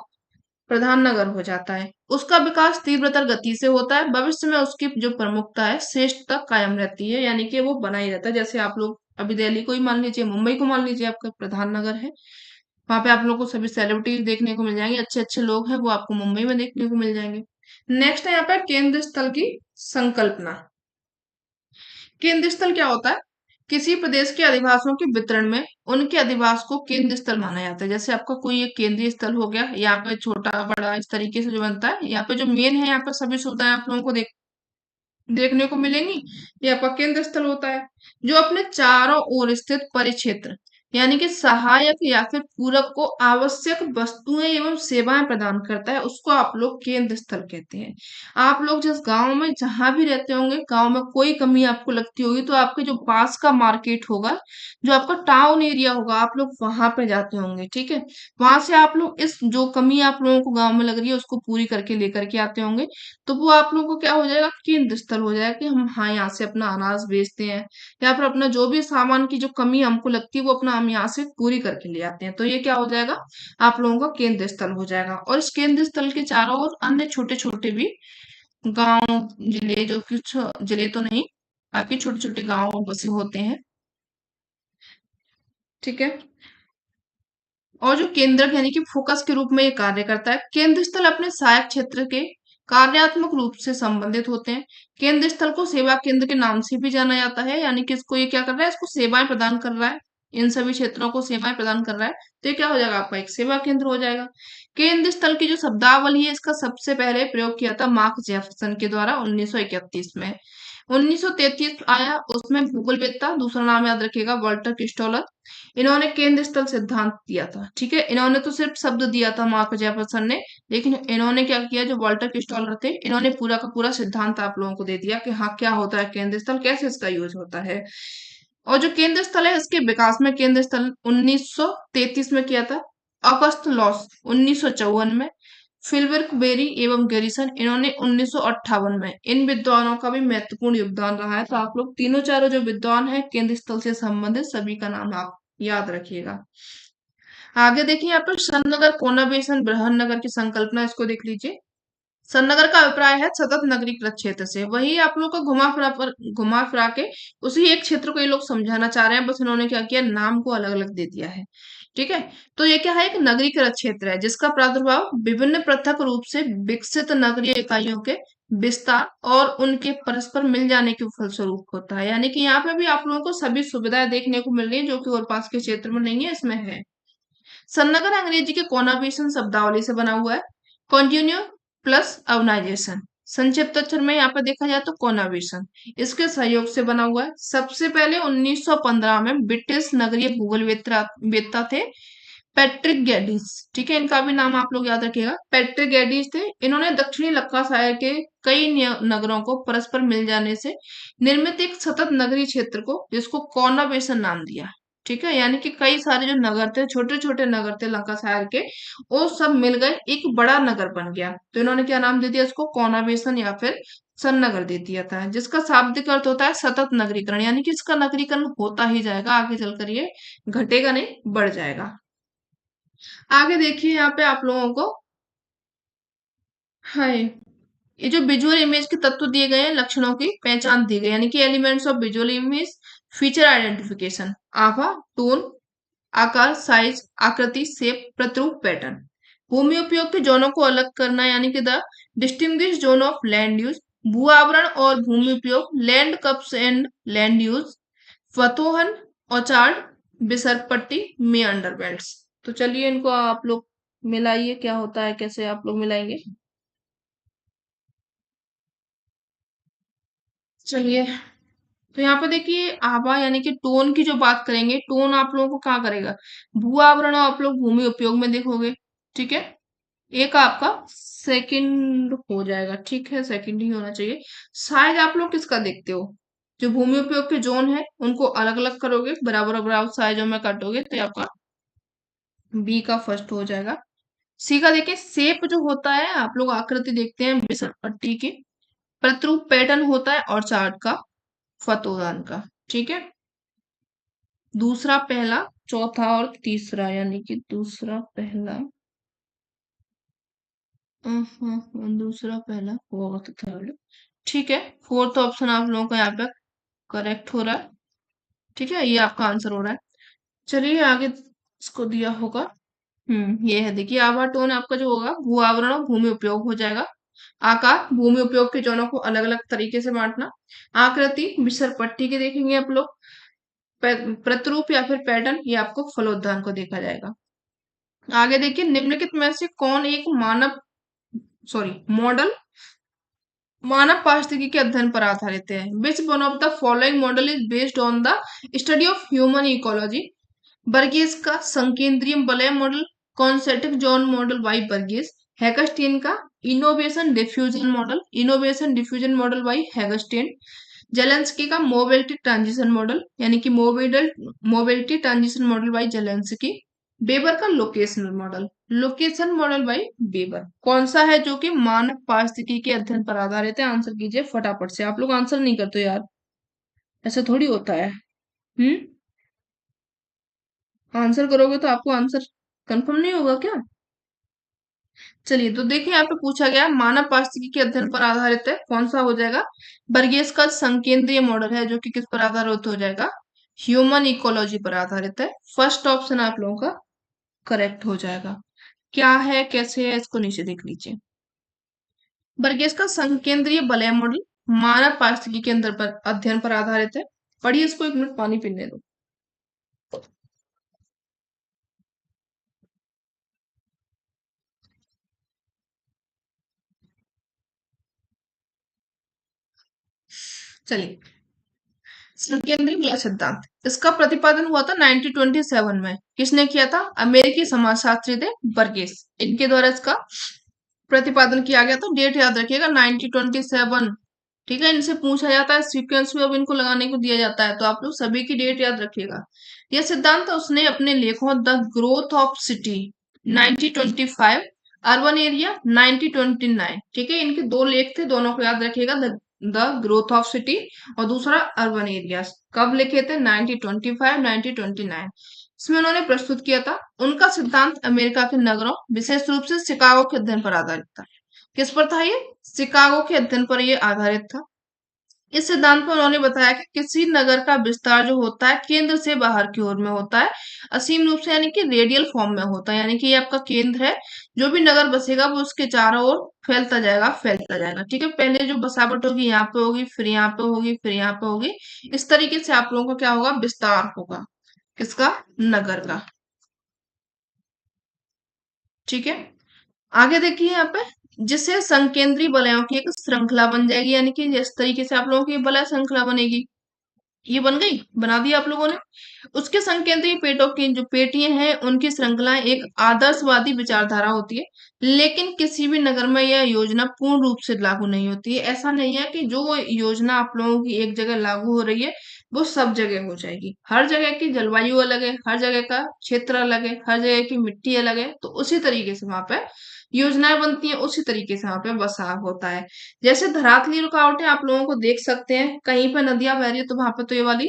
प्रधान नगर हो जाता है। उसका विकास तीव्रतर गति से होता है, भविष्य में उसकी जो प्रमुखता है, श्रेष्ठता कायम रहती है, यानी कि वो बना ही रहता है। जैसे आप लोग अभी दिल्ली को ही मान लीजिए, मुंबई को मान लीजिए, आपका प्रधान नगर है, वहां पे आप लोग को सभी सेलिब्रिटीज देखने को मिल जाएंगे, अच्छे अच्छे लोग हैं वो आपको मुंबई में देखने को मिल जाएंगे। नेक्स्ट है यहाँ पे केंद्र स्थल की संकल्पना। केंद्र स्थल क्या होता है, किसी प्रदेश के अधिवासियों के वितरण में उनके अधिवास को केंद्र स्थल माना जाता है। जैसे आपका कोई एक केंद्रीय स्थल हो गया, यहाँ पे छोटा बड़ा इस तरीके से जो बनता है, यहाँ पे जो मेन है, यहाँ पे सभी सुविधाएं आप लोगों को देखने को मिलेंगी, ये आपका केंद्र स्थल होता है। जो अपने चारों ओर स्थित परिक्षेत्र, यानी कि सहायक या फिर पूरक को आवश्यक वस्तुएं एवं सेवाएं प्रदान करता है, उसको आप लोग केंद्र स्थल कहते हैं। आप लोग जिस गांव में जहां भी रहते होंगे, गांव में कोई कमी आपको लगती होगी, तो आपके जो पास का मार्केट होगा, जो आपका टाउन एरिया होगा, आप लोग वहां पे जाते होंगे। ठीक है, वहां से आप लोग इस जो कमी आप लोगों को गांव में लग रही है, उसको पूरी करके लेकर के आते होंगे। तो वो आप लोगों को क्या हो जाएगा, केंद्र स्थल हो जाएगा, कि हम हाँ, यहाँ से अपना अनाज बेचते हैं, या फिर अपना जो भी सामान की जो कमी हमको लगती है, वो अपना हम यहाँ से पूरी करके ले आते हैं। तो ये क्या हो जाएगा, आप लोगों का केंद्र स्थल हो जाएगा। और इस केंद्र स्थल के चारों ओर अन्य छोटे छोटे भी गांव, जिले, जो कुछ जिले तो नहीं, आपके छोटे छोटे गांव बसे होते हैं। ठीक है, और जो केंद्रक यानी कि फोकस के रूप में ये कार्य करता है। केंद्र स्थल अपने सहायक क्षेत्र के कार्यात्मक रूप से संबंधित होते हैं। केंद्र स्थल को सेवा केंद्र के नाम से भी जाना जाता है, यानी कि इसको ये क्या कर रहा है, इसको सेवाएं प्रदान कर रहा है, इन सभी क्षेत्रों को सेवाएं प्रदान कर रहा है। तो ये क्या हो जाएगा, आपका एक सेवा केंद्र हो जाएगा। केंद्र स्थल की जो शब्दावली है, इसका सबसे पहले प्रयोग किया था मार्क जेफरसन के द्वारा 1931 में। 1933 आया, उसमें भूगोलवेत्ता, दूसरा नाम याद रखिएगा, वाल्टर क्रिस्टोलर, इन्होंने केंद्र स्थल सिद्धांत दिया था। ठीक है, इन्होंने तो सिर्फ शब्द दिया था मार्क जेफरसन ने, लेकिन इन्होंने क्या किया, जो वाल्टर क्रिस्टोलर थे, इन्होंने पूरा का पूरा सिद्धांत आप लोगों को दे दिया कि हाँ क्या होता है केंद्र स्थल, कैसे इसका यूज होता है। और जो केंद्र स्थल है, इसके विकास में केंद्र स्थल 1933 में किया था। अगस्त लॉस 1954 में, फिल्बर्क बेरी एवं गैरिसन इन्होंने 1958 में। इन विद्वानों का भी महत्वपूर्ण योगदान रहा है। तो आप लोग तीनों चारों जो विद्वान हैं केंद्र स्थल से संबंधित, सभी का नाम आप याद रखिएगा। आगे देखिए यहाँ पर सन्नगर कोनाबेसन बृहन्नगर की संकल्पना, इसको देख लीजिए। सन्नगर का अभिप्राय है सतत नगरीकृत क्षेत्र से। वही आप लोग का घुमा फिरा के उसी एक क्षेत्र को ये लोग समझाना चाह रहे हैं, बस इन्होंने क्या किया, नाम को अलग अलग दे दिया है। ठीक है, तो ये क्या है, एक नगरीकृत क्षेत्र है जिसका प्रादुर्भाव विभिन्न पृथक रूप से विकसित नगरीय इकाइयों के विस्तार और उनके परस्पर मिल जाने के फलस्वरूप होता है। यानी कि यहाँ पे भी आप लोगों को सभी सुविधाएं देखने को मिल रही है जो कि और पास के क्षेत्र में नहीं है, इसमें है। सन्नगर अंग्रेजी के कोनाबेशन शब्दावली से बना हुआ है। कॉन्टिन्यू प्लस अवनाइजेशन, संक्षिप्त अक्षर में यहाँ पे देखा जाए तो कोनाबेशन, इसके सहयोग से बना हुआ है। सबसे पहले 1915 में ब्रिटिश नगरीय भूगोलवेत्ता वेत्ता थे पैट्रिक गैडिस। ठीक है, इनका भी नाम आप लोग याद रखिएगा, पैट्रिक गैडिस थे। इन्होंने दक्षिणी लक्काशायर के कई नगरों को परस्पर मिल जाने से निर्मित एक सतत नगरीय क्षेत्र को, जिसको कोनाबेसन नाम दिया। ठीक है, यानी कि कई सारे जो नगर थे, छोटे छोटे नगर थे लंकाशायर के, वो सब मिल गए, एक बड़ा नगर बन गया। तो इन्होंने क्या नाम दे दिया इसको, कोनाबेसन या फिर सन्नगर दे दिया था, जिसका शाब्दिक अर्थ होता है सतत नगरीकरण, यानी कि इसका नगरीकरण होता ही जाएगा, आगे चलकर ये घटेगा नहीं, बढ़ जाएगा। आगे देखिए यहाँ पे आप लोगों को, हाँ, ये जो विजुअल इमेज के तत्व दिए गए हैं, लक्षणों की पहचान दी गई, यानी कि elements of visual image, feature identification, आभा, टोन, आकार, साइज, आकृति, शेप, प्रतिरूप, पैटर्न। भूमि उपयोग के जोनों को अलग करना, यानी कि the distinguish zone of land use, भू आवरण और भूमि उपयोग, लैंड कप्स एंड लैंड यूज, फतोहन, औचार्ड, बिसरपट्टी, मेअंडर बेल्ट्स। तो चलिए इनको आप लोग मिलाइए, क्या होता है, कैसे आप लोग मिलाएंगे। चलिए, तो यहाँ पे देखिए आभा यानी कि टोन की जो बात करेंगे, टोन आप लोगों को कहाँ करेगा, भू आवरण आप लोग भूमि उपयोग में देखोगे। ठीक है, एक आपका सेकंड हो जाएगा, ठीक है, सेकंड ही होना चाहिए। साइज आप लोग किसका देखते हो, जो भूमि उपयोग के जोन है उनको अलग अलग करोगे, बराबर बराबर साइजों में काटोगे, तो ये आपका बी का फर्स्ट हो जाएगा। सी का देखिए शेप जो होता है, आप लोग आकृति देखते हैं बिसर पट्टी की। प्रतिरूप पैटर्न होता है और चार्ट का, फतोदान का। ठीक है, दूसरा, पहला, चौथा और तीसरा, यानी कि दूसरा, पहला, दूसरा, पहला, फोर्थ, थर्ड। ठीक है, फोर्थ ऑप्शन आप लोगों का यहाँ पे करेक्ट हो रहा है। ठीक है, ये आपका आंसर हो रहा है। चलिए आगे इसको दिया होगा, ये है, देखिए आभा टोन आपका जो होगा भू आवरण और भूमि उपयोग हो जाएगा। आकार, भूमि उपयोग के जोनों को अलग अलग तरीके से बांटना। आकृति, बिसर पट्टी के देखेंगे आप लोग। प्रतिरूप या फिर पैटर्न, ये आपको फलोद्यान को देखा जाएगा। आगे देखिए, निम्नलिखित में से कौन एक मॉडल मानव पारिस्थितिकी के अध्ययन पर आधारित है। Which one of the following model is based on the study of human ecology. Burgess का संकेंद्रीय वलय model, concentric zone model by Burgess. हैगस्टीन का इनोवेशन डिफ्यूजन मॉडल बाई हैगस्टीन। जेलेंस्की का मोबिलिटी ट्रांजिशन मॉडल, यानी कि mobility transition model by Zelinsky. Weber का लोकेशन मॉडल बाई बेबर। कौन सा है जो कि मानव पारिस्थितिकी के अध्ययन पर आधारित है, आंसर कीजिए फटाफट से, आप लोग आंसर नहीं करते यार, ऐसा थोड़ी होता है। हम्म, आंसर करोगे तो आपको आंसर कंफर्म नहीं होगा क्या। चलिए, तो देखिए यहाँ पे पूछा गया मानव पारिस्थितिकी के अध्ययन पर आधारित है, कौन सा हो जाएगा, बर्गेस का संकेंद्रीय मॉडल है जो कि किस पर आधारित हो जाएगा, ह्यूमन इकोलॉजी पर आधारित है। फर्स्ट ऑप्शन आप लोगों का करेक्ट हो जाएगा। क्या है, कैसे है, इसको नीचे देख लीजिए। बर्गेस का संकेंद्रीय वलय मॉडल मानव पारिस्थितिकी के अंदर पर अध्ययन पर आधारित है। पढ़िए इसको, 1 मिनट पानी पीने दो। चलिए, संकेंद्रीय वलय सिद्धांत, इसका प्रतिपादन हुआ था 1927 में। किसने किया था? अमेरिकी समाजशास्त्री थे बर्गेस, इनके द्वारा इसका प्रतिपादन किया गया था। डेट याद रखिएगा 1927। ठीक है, इनसे पूछा जाता है सीक्वेंस में, अब इनको लगाने को दिया जाता है तो आप लोग सभी की डेट याद रखिएगा। यह सिद्धांत उसने अपने लेखों the growth of city 1925, urban area 1929, ठीक है, इनके दो लेख थे, दोनों को याद रखिएगा। द ग्रोथ ऑफ सिटी और दूसरा अर्बन एरियाज, कब लिखे थे? 1925 1929। इसमें उन्होंने प्रस्तुत किया था। उनका सिद्धांत अमेरिका के नगरों, विशेष रूप से शिकागो के अध्ययन पर आधारित था। किस पर था ये? शिकागो के अध्ययन पर ये आधारित था। इस सिद्धांत में उन्होंने बताया कि किसी नगर का विस्तार जो होता है केंद्र से बाहर की ओर में होता है, असीम रूप से, यानी कि रेडियल फॉर्म में होता है, यानी कि ये आपका केंद्र है। जो भी नगर बसेगा वो उसके चारों ओर फैलता जाएगा। ठीक है, पहले जो बसावट होगी यहाँ पे होगी, फिर यहाँ पे होगी, फिर यहाँ पे होगी। इस तरीके से आप लोगों का क्या होगा? विस्तार होगा। किसका? नगर का। ठीक है, आगे देखिए यहाँ पे, जिससे संकेंद्रीय वलयों की एक श्रृंखला बन जाएगी, यानी कि जिस तरीके से आप लोगों की वलय श्रृंखला बनेगी, ये बन गई, बना दी आप लोगों ने। उसके संकेंद्रीय पेटों की जो पेटियां हैं उनकी श्रृंखलाएं एक आदर्शवादी विचारधारा होती है, लेकिन किसी भी नगर में यह योजना पूर्ण रूप से लागू नहीं होती है। ऐसा नहीं है कि जो योजना आप लोगों की एक जगह लागू हो रही है वो सब जगह हो जाएगी। हर जगह की जलवायु अलग है, हर जगह का क्षेत्र अलग है, हर जगह की मिट्टी अलग है, तो उसी तरीके से वहां पे योजनाएं बनती हैं, उसी तरीके से वहां पे बसाव होता है। जैसे धरातलीय रुकावटें आप लोगों को देख सकते हैं, कहीं पे नदियां बह रही है तो वहां पे तो ये वाली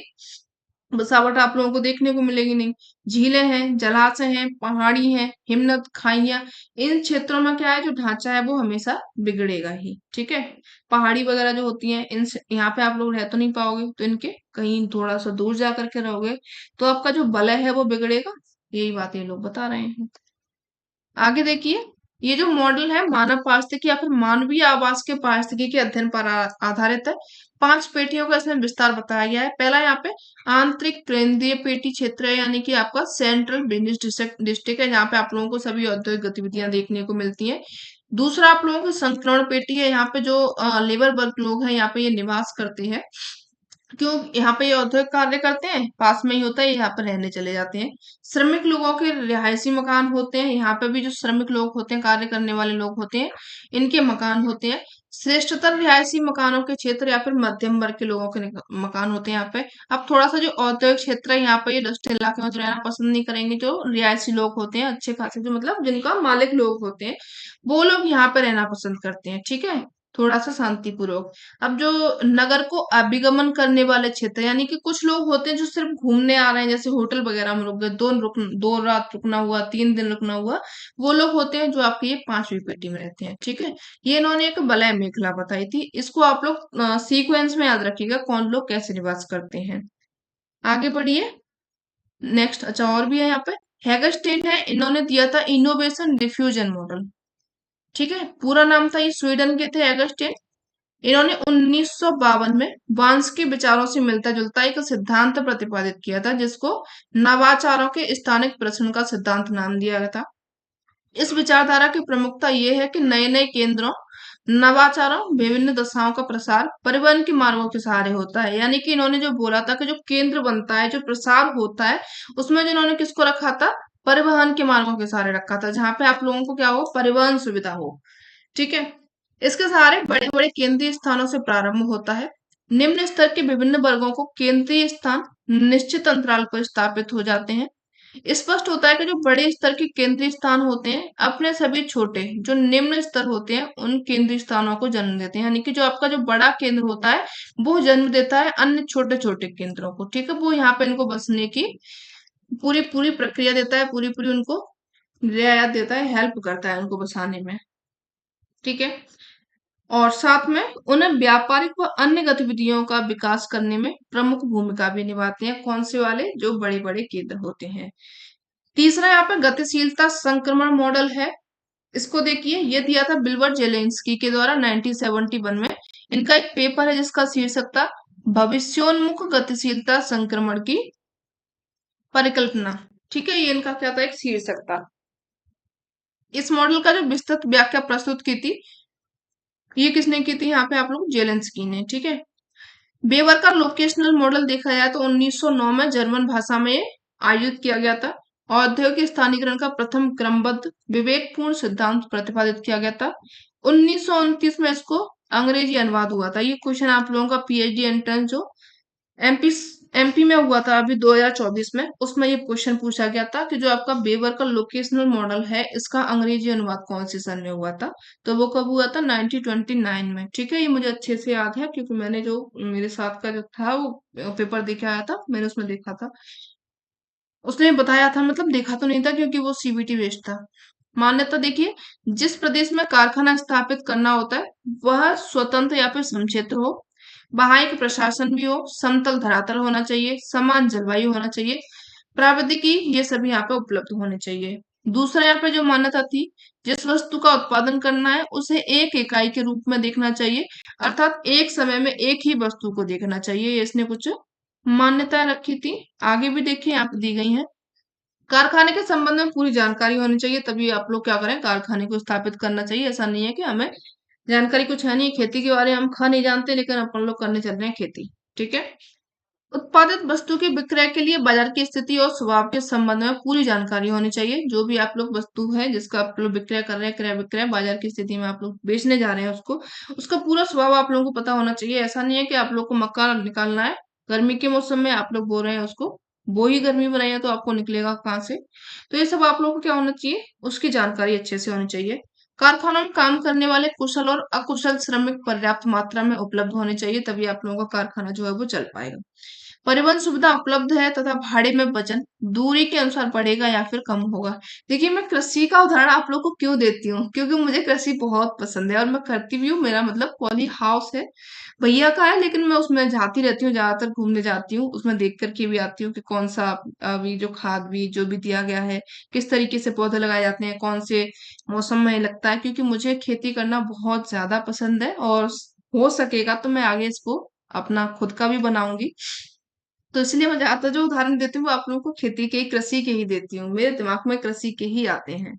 बसावट आप लोगों को देखने को मिलेगी नहीं। झीलें हैं, जलाशय हैं, पहाड़ी हैं, हिमनद, खाइयां, इन क्षेत्रों में क्या है, जो ढांचा है वो हमेशा बिगड़ेगा ही। ठीक है, पहाड़ी वगैरह जो होती हैं, इन यहाँ पे आप लोग रह तो नहीं पाओगे, तो इनके कहीं थोड़ा सा दूर जा करके रहोगे तो आपका जो वलय है वो बिगड़ेगा। यही बात ये लोग बता रहे हैं। आगे देखिए, ये जो मॉडल है मानव पारिस्थितिकी या फिर मानवीय आवास के पारिस्थितिकी के अध्ययन पर आधारित है। 5 पेटियों का इसमें विस्तार बताया गया है। पहला यहाँ पे आंतरिक केंद्रीय पेटी क्षेत्र है, यानी कि आपका सेंट्रल बिजनेस डिस्ट्रिक्ट है, जहाँ पे आप लोगों को सभी औद्योगिक गतिविधियां देखने को मिलती हैं। दूसरा आप लोगों की संक्रमण पेटी है, यहाँ पे जो लेबर वर्ग लोग हैं यहाँ पे ये निवास करते हैं। क्यों? यहाँ पे ये औद्योगिक कार्य करते हैं, पास में ही होता है, यहाँ पर रहने चले जाते हैं। श्रमिक लोगों के रिहायशी मकान होते हैं, यहाँ पे भी जो श्रमिक लोग होते हैं, कार्य करने वाले लोग होते हैं, इनके मकान होते हैं। श्रेष्ठतर रिहायशी मकानों के क्षेत्र या फिर मध्यम वर्ग के लोगों के मकान होते हैं यहाँ पे। अब थोड़ा सा जो औद्योगिक क्षेत्र है यहाँ पे, ये इंडस्ट्रियल इलाके में तो रहना पसंद नहीं करेंगे जो रिहायशी लोग होते हैं, अच्छे खासे जो मतलब जिनका मालिक लोग होते हैं, वो लोग यहाँ पे रहना पसंद करते हैं। ठीक है, थोड़ा सा शांतिपूर्वक। अब जो नगर को अभिगमन करने वाले क्षेत्र, यानी कि कुछ लोग होते हैं जो सिर्फ घूमने आ रहे हैं, जैसे होटल वगैरह में रुक गए, 2 रात रुकना हुआ, 3 दिन रुकना हुआ, वो लोग होते हैं जो आपकी ये 5वीं पेटी में रहते हैं। ठीक है, ये इन्होंने एक वलय मेखला बताई थी, इसको आप लोग सीक्वेंस में याद रखिएगा कौन लोग कैसे निवास करते हैं। आगे बढ़िए, नेक्स्ट। अच्छा, और भी है यहाँ पे, हैगस्टेड है, इन्होंने दिया था इनोवेशन डिफ्यूजन मॉडल। ठीक है, पूरा नाम था, ये स्वीडन के थे हैगस्टेड। इन्होंने 1952 में बांस के विचारों से मिलता जुलता एक सिद्धांत प्रतिपादित किया था, जिसको नवाचारों के स्थानिक प्रश्न का सिद्धांत नाम दिया गया था। इस विचारधारा की प्रमुखता ये है कि नए नए केंद्रों, नवाचारों, विभिन्न दशाओं का प्रसार परिवहन के मार्गों के सहारे होता है। यानी कि इन्होंने जो बोला था कि जो केंद्र बनता है, जो प्रसार होता है, उसमें जो इन्होंने किसको रखा था? परिवहन के मार्गों के सहारे रखा था, जहां पे आप लोगों को क्या हो? परिवहन सुविधा हो। ठीक है, इसके सहारे बड़े बड़े केंद्रीय स्थानों से प्रारंभ होता है। निम्न स्तर के विभिन्न वर्गों को केंद्रीय स्थान निश्चित अंतराल पर स्थापित हो जाते हैं। स्पष्ट होता है कि जो बड़े स्तर के केंद्रीय स्थान होते हैं अपने सभी छोटे जो निम्न स्तर होते हैं उन केंद्रीय स्थानों को जन्म देते हैं, यानी कि जो आपका जो बड़ा केंद्र होता है वो जन्म देता है अन्य छोटे छोटे केंद्रों को। ठीक है, वो यहाँ पे इनको बसने की पूरी पूरी प्रक्रिया देता है, पूरी पूरी उनको रियायत देता है, हेल्प करता है उनको बसाने में। ठीक है, और साथ में उन्हें व्यापारिक व अन्य गतिविधियों का विकास करने में प्रमुख भूमिका भी निभाते हैं। कौन से वाले? जो बड़े बड़े केंद्र होते हैं। तीसरा यहाँ पे गतिशीलता संक्रमण मॉडल है। इसको देखिए, ये दिया था बिल्बर जेलेंस्की के द्वारा 1971 में। इनका एक पेपर है जिसका शीर्षक था भविष्योन्मुख गतिशीलता संक्रमण की परिकल्पना। ठीक है, ये इनका क्या था, एक शीर्षक था। इस मॉडल का जो विस्तृत व्याख्या प्रस्तुत की थी, ये किसने की थी, यहाँ पे आप लोग जेलेंस्की ने। ठीक है, वेबर का लोकेशनल मॉडल देखा जाए तो 1909 में जर्मन भाषा में आयोजित किया गया था। औद्योगिक स्थानीकरण का प्रथम क्रमबद्ध विवेकपूर्ण सिद्धांत प्रतिपादित किया गया था। 1929 में इसको अंग्रेजी अनुवाद हुआ था। ये क्वेश्चन आप लोगों का पीएचडी एंट्रेंस जो एमपी एमपी में हुआ था अभी 2024 में, उसमें ये क्वेश्चन पूछा गया था कि जो आपका वेबर का लोकेशनल मॉडल है, इसका अंग्रेजी अनुवाद कौन से सन में हुआ था। तो वो कब हुआ था, 1929 में। ठीक है, ये मुझे अच्छे से याद है क्योंकि मैंने जो मेरे साथ का जो था वो पेपर देके आया था, मैंने उसमें देखा था। उसने बताया था, मतलब देखा तो नहीं था क्योंकि वो सीबीटी बेस्ड था। मान्यता देखिए, जिस प्रदेश में कारखाना स्थापित करना होता है वह स्वतंत्र या फिर समक्षेत्र हो, वहां एक प्रशासन भी हो, समतल धरातल होना चाहिए, समान जलवायु होना चाहिए, प्राविधिकी, ये सभी यहाँ पे उपलब्ध होने चाहिए। दूसरा यहाँ पे जो मान्यता थी, जिस वस्तु का उत्पादन करना है उसे एक इकाई के रूप में देखना चाहिए, अर्थात एक समय में एक ही वस्तु को देखना चाहिए। ये इसने कुछ मान्यताएं रखी थी। आगे भी देखिए, यहाँ पे दी गई है। कारखाने के संबंध में पूरी जानकारी होनी चाहिए, तभी आप लोग क्या करें, कारखाने को स्थापित करना चाहिए। ऐसा नहीं है कि हमें जानकारी कुछ है नहीं, खेती के बारे में हम नहीं जानते, लेकिन अपन लोग करने चल रहे हैं खेती। ठीक है, उत्पादित वस्तु के विक्रय के लिए बाजार की स्थिति और स्वभाव के संबंध में पूरी जानकारी होनी चाहिए। जो भी आप लोग वस्तु है जिसका आप लोग विक्रय कर रहे हैं, क्रय विक्रय बाजार की स्थिति में आप लोग बेचने जा रहे हैं उसको, उसका पूरा स्वभाव आप लोगों को पता होना चाहिए। ऐसा नहीं है कि आप लोग को मक्का निकालना है, गर्मी के मौसम में आप लोग बो रहे हैं उसको, वो ही गर्मी बनाई है तो आपको निकलेगा कहाँ से। तो ये सब आप लोगों को क्या होना चाहिए, उसकी जानकारी अच्छे से होनी चाहिए। कारखानों में काम करने वाले कुशल और अकुशल श्रमिक पर्याप्त मात्रा में उपलब्ध होने चाहिए, तभी आप लोगों का कारखाना जो है वो चल पाएगा। परिवहन सुविधा उपलब्ध है तथा भाड़े में वजन दूरी के अनुसार बढ़ेगा या फिर कम होगा। देखिए, मैं कृषि का उदाहरण आप लोग को क्यों देती हूँ, क्योंकि मुझे कृषि बहुत पसंद है और मैं करती भी हूँ। मेरा मतलब पॉली हाउस है, भैया का है, लेकिन मैं उसमें जाती रहती हूँ, ज्यादातर घूमने जाती हूँ, उसमें देख करके भी आती हूँ कि कौन सा अभी जो खाद बीज जो भी दिया गया है, किस तरीके से पौधे लगाए जाते हैं, कौन से मौसम में लगता है। क्योंकि मुझे खेती करना बहुत ज्यादा पसंद है और हो सकेगा तो मैं आगे इसको अपना खुद का भी बनाऊंगी। तो इसलिए मैं ज्यादातर जो उदाहरण देती हूँ वो आप लोगों को खेती के ही, कृषि के ही देती हूँ। मेरे दिमाग में कृषि के ही आते हैं।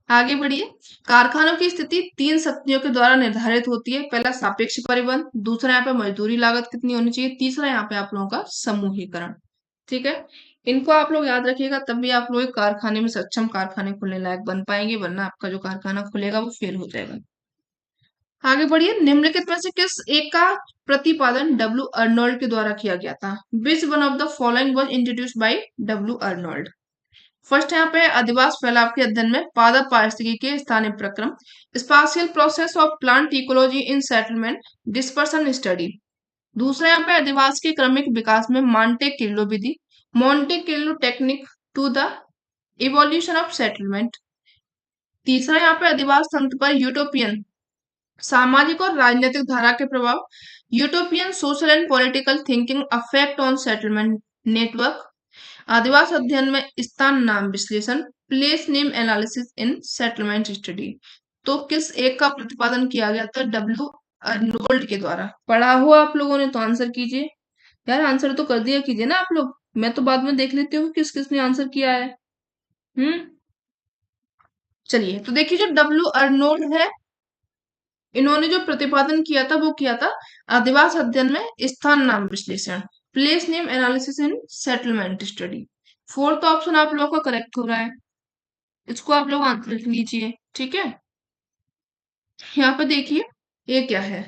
आगे बढ़िए। कारखानों की स्थिति तीन शक्तियों के द्वारा निर्धारित होती है। पहला सापेक्ष परिवहन, दूसरा यहाँ पे मजदूरी लागत कितनी होनी चाहिए, तीसरा यहाँ पे आप लोगों का समूहीकरण। ठीक है, इनको आप लोग याद रखिएगा, तब भी आप लोग एक कारखाने में सक्षम कारखाने खुलने लायक बन पाएंगे, वरना आपका जो कारखाना खुलेगा वो फेल हो जाएगा। आगे बढ़िए। निम्नलिखित में से किस एक का प्रतिपादन डब्ल्यू अर्नोल्ड के द्वारा किया गया था। विच one of the following was introduced by W Arnold. First यहाँ पे अधिवास फैलाव के अध्ययन में पादप पारिस्थितिकी के स्थानीय प्रक्रम, spatial process of plant ecology in settlement, dispersion study. दूसरा यहाँ पे अधिवास के क्रमिक विकास में मॉन्टे किर्लो विधि, Monte Carlo technique to the evolution of settlement. तीसरा यहाँ पे अधिवास तंत्र पर यूटोपियन सामाजिक और राजनीतिक धारा के प्रभाव, utopian social and political thinking affect on settlement network. आदिवास अध्ययन में स्थान नाम विश्लेषण, place name analysis in settlement study. तो किस एक का प्रतिपादन किया गया था, डब्ल्यू अर्नोल्ड के द्वारा। पढ़ा हुआ आप लोगों ने तो आंसर कीजिए यार, आंसर तो कर दिया कीजिए ना आप लोग, मैं तो बाद में देख लेती हूँ किस किसने आंसर किया है। हम्म, चलिए तो देखिए, जो डब्ल्यू अर्नोल्ड है, इन्होंने जो प्रतिपादन किया था वो किया था आदिवास अध्ययन में स्थान नाम विश्लेषण, place name analysis in settlement study. Fourth option आप लोगों का करेक्ट हो रहा है, इसको आप लोग आंसर लिख लीजिए। ठीक है, यहाँ पे देखिए ये क्या है,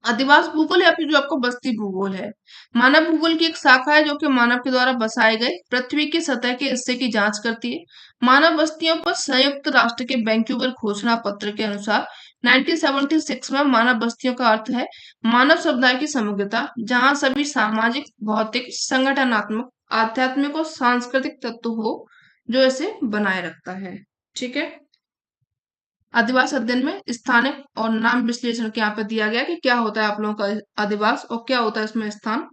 अधिवास भूगोल या फिर जो आपको बस्ती भूगोल है। मानव भूगोल की एक शाखा है जो कि मानव के द्वारा बसाए गए पृथ्वी की सतह के हिस्से की जांच करती है। मानव बस्तियों पर संयुक्त राष्ट्र के वैंकूवर घोषणा पत्र के अनुसार 1976 में मानव बस्तियों का अर्थ है मानव समुदाय की समग्रता, जहां सभी सामाजिक, भौतिक, संगठनात्मक, आध्यात्मिक और सांस्कृतिक तत्व हो जो इसे बनाए रखता है। ठीक है, अधिवास अध्ययन में स्थानिक और नाम विश्लेषण के यहाँ पे दिया गया कि क्या होता है आप लोगों का अधिवास और क्या होता है इसमें स्थान।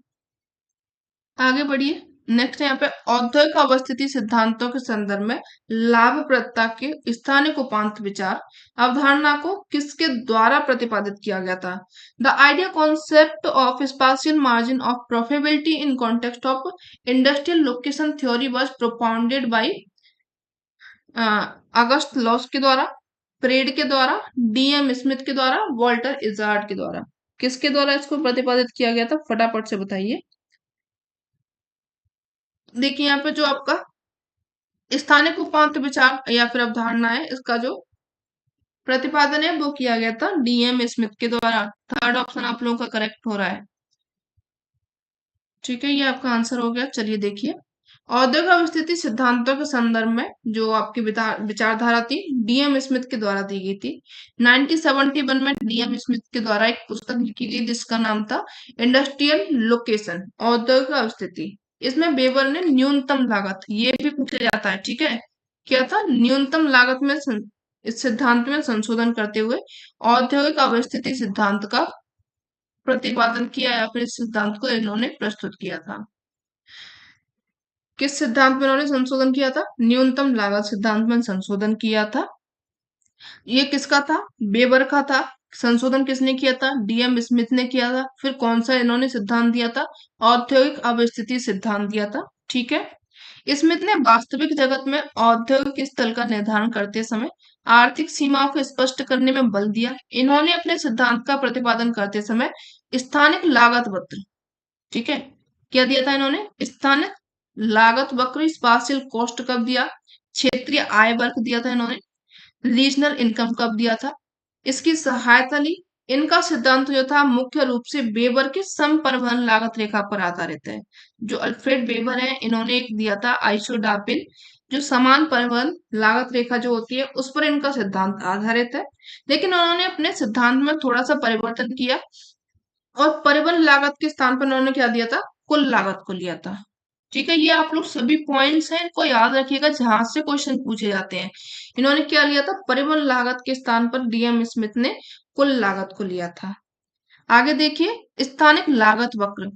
आगे बढ़िए। नेक्स्ट यहाँ पे औद्योगिक अवस्थिति सिद्धांतों के संदर्भ में लाभप्रदता के स्थानिक उपांत विचार अवधारणा को किसके द्वारा प्रतिपादित किया गया था? The idea concept of spatial margin of profitability in context of industrial location theory was propounded by August Losch के द्वारा, प्रेड के द्वारा, डीएम स्मिथ के द्वारा, वॉल्टर इजार्ड के द्वारा। किसके द्वारा इसको प्रतिपादित किया गया था, फटाफट से बताइए। देखिए यहाँ पे जो आपका स्थानिक उपांत विचार या फिर अवधारणा है, इसका जो प्रतिपादन है वो किया गया था डीएम स्मिथ के द्वारा। थर्ड ऑप्शन आप लोगों का करेक्ट हो रहा है। ठीक है, ये आपका आंसर हो गया। चलिए देखिए, औद्योगिक अवस्थिति सिद्धांतों के संदर्भ में जो आपकी विचारधारा थी डीएम स्मिथ के द्वारा दी गई थी। 1971 में डीएम स्मिथ के द्वारा एक पुस्तक लिखी गई जिसका नाम था इंडस्ट्रियल लोकेशन, औद्योगिक अवस्थिति। इसमें बेबर ने न्यूनतम लागत, ये भी पूछा जाता है, ठीक है, क्या था, न्यूनतम लागत में इस सिद्धांत में संशोधन करते हुए औद्योगिक अवस्थिति सिद्धांत का प्रतिपादन किया या फिर इस सिद्धांत को इन्होंने प्रस्तुत किया था। किस सिद्धांत में उन्होंने संशोधन किया था? न्यूनतम लागत सिद्धांत में संशोधन किया था। ये किसका था? बेबर का था। संशोधन किसने किया था? डीएम स्मिथ ने किया था। फिर कौन सा इन्होंने सिद्धांत दिया था? औद्योगिक अवस्थिति सिद्धांत दिया था। ठीक है, स्मिथ ने वास्तविक जगत में औद्योगिक स्थल का निर्धारण करते समय आर्थिक सीमाओं को स्पष्ट करने में बल दिया। इन्होंने अपने सिद्धांत का प्रतिपादन करते समय स्थानिक लागत वक्र, ठीक है, क्या दिया था इन्होंने? स्थानिक लागत वक्र, स्पाशियल कॉस्ट कब दिया? क्षेत्रीय आय वक्र दिया था इन्होंने। रीजनल इनकम कब दिया था? इसकी सहायता ली। इनका सिद्धांत जो था मुख्य रूप से बेबर के सम परिवहन लागत रेखा पर आधारित है। जो अल्फ्रेड बेबर है, इन्होंने एक दिया था आइसोडापिन, जो समान परिवहन लागत रेखा जो होती है उस पर इनका सिद्धांत आधारित है। लेकिन उन्होंने अपने सिद्धांत में थोड़ा सा परिवर्तन किया और परिवहन लागत के स्थान पर उन्होंने क्या दिया था? कुल लागत को लिया था। ठीक है, ये आप लोग सभी पॉइंट्स हैं, इनको याद रखिएगा जहां से क्वेश्चन पूछे जाते हैं। इन्होंने क्या लिया था? परिवहन लागत के स्थान पर डीएम स्मिथ ने कुल लागत को लिया था। आगे देखिए, स्थानिक लागत वक्र।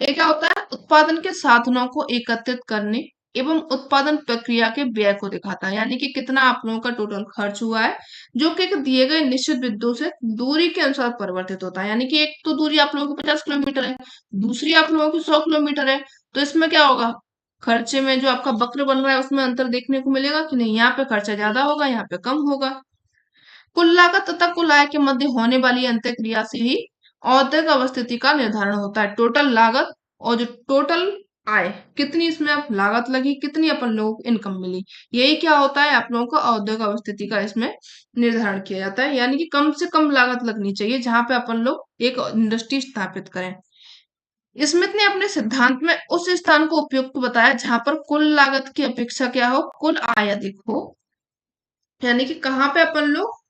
ये क्या होता है? उत्पादन के साधनों को एकत्रित करने एवं उत्पादन प्रक्रिया के व्यय को दिखाता है, यानी कि कितना आप लोगों का टोटल खर्च हुआ है, जो कि एक दिए गए निश्चित बिंदु से दूरी के अनुसार परिवर्तित होता है। यानी कि एक तो दूरी आप लोगों की 50 किलोमीटर है, दूसरी आप लोगों की 100 किलोमीटर है, तो इसमें क्या होगा? खर्चे में जो आपका वक्र बन रहा है उसमें अंतर देखने को मिलेगा कि नहीं? यहाँ पे खर्चा ज्यादा होगा, यहाँ पे कम होगा। कुल लागत तथा कुल आय के मध्य होने वाली अंतःक्रिया से ही औद्योगिक अवस्थिति का निर्धारण होता है। टोटल लागत और जो टोटल आय, कितनी इसमें अब लागत लगी, कितनी अपन लोगों को इनकम मिली, यही क्या होता है? आप लोगों को औद्योगिक अवस्थिति का इसमें निर्धारण किया जाता है। यानी कि कम से कम लागत लगनी चाहिए जहां पे अपन लोग एक इंडस्ट्री स्थापित करें। स्मिथ ने अपने सिद्धांत में उस स्थान को उपयुक्त बताया जहां पर कुल लागत की अपेक्षा क्या हो? कुल आय अधिक हो। यानी कि कहाँ पे अपन लोग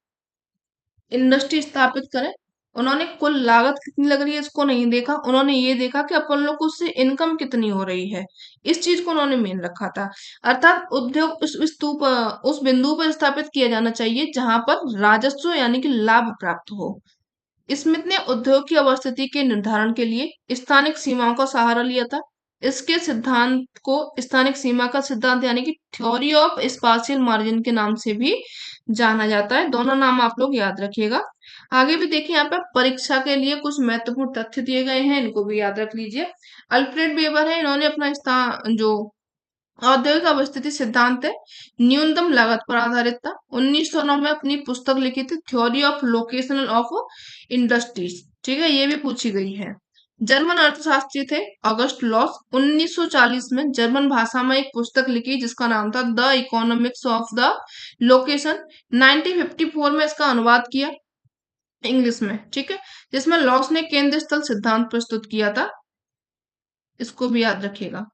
इंडस्ट्री स्थापित करें, उन्होंने कुल लागत कितनी लग रही है इसको नहीं देखा, उन्होंने ये देखा कि अपन लोग को उससे इनकम कितनी हो रही है, इस चीज को उन्होंने मेन रखा था। अर्थात उद्योग उस स्तूप उस बिंदु पर स्थापित किया जाना चाहिए जहां पर राजस्व यानी कि लाभ प्राप्त हो। स्मिथ ने उद्योग की अवस्थिति के निर्धारण के लिए स्थानिक सीमाओं का सहारा लिया था। इसके सिद्धांत को स्थानिक सीमा का सिद्धांत यानी कि थ्योरी ऑफ स्पाशियल मार्जिन के नाम से भी जाना जाता है। दोनों नाम आप लोग याद रखिएगा। आगे भी देखिए, यहाँ पे परीक्षा के लिए कुछ महत्वपूर्ण तथ्य दिए गए हैं, इनको भी याद रख लीजिए। अल्फ्रेड वेबर है, इन्होंने अपना स्थान जो औद्योगिक अवस्थिति सिद्धांत है न्यूनतम लागत पर आधारित था। 1909 में अपनी पुस्तक लिखी थी theory of locational of industries, ठीक है, ये भी पूछी गई है। जर्मन अर्थशास्त्री थे ऑगस्ट लॉस, 1940 में जर्मन भाषा में एक पुस्तक लिखी जिसका नाम था the economics of the location. 1954 में इसका अनुवाद किया इंग्लिश में, ठीक है, जिसमें लॉस ने केंद्र स्थल सिद्धांत प्रस्तुत किया था। इसको भी याद रखिएगा।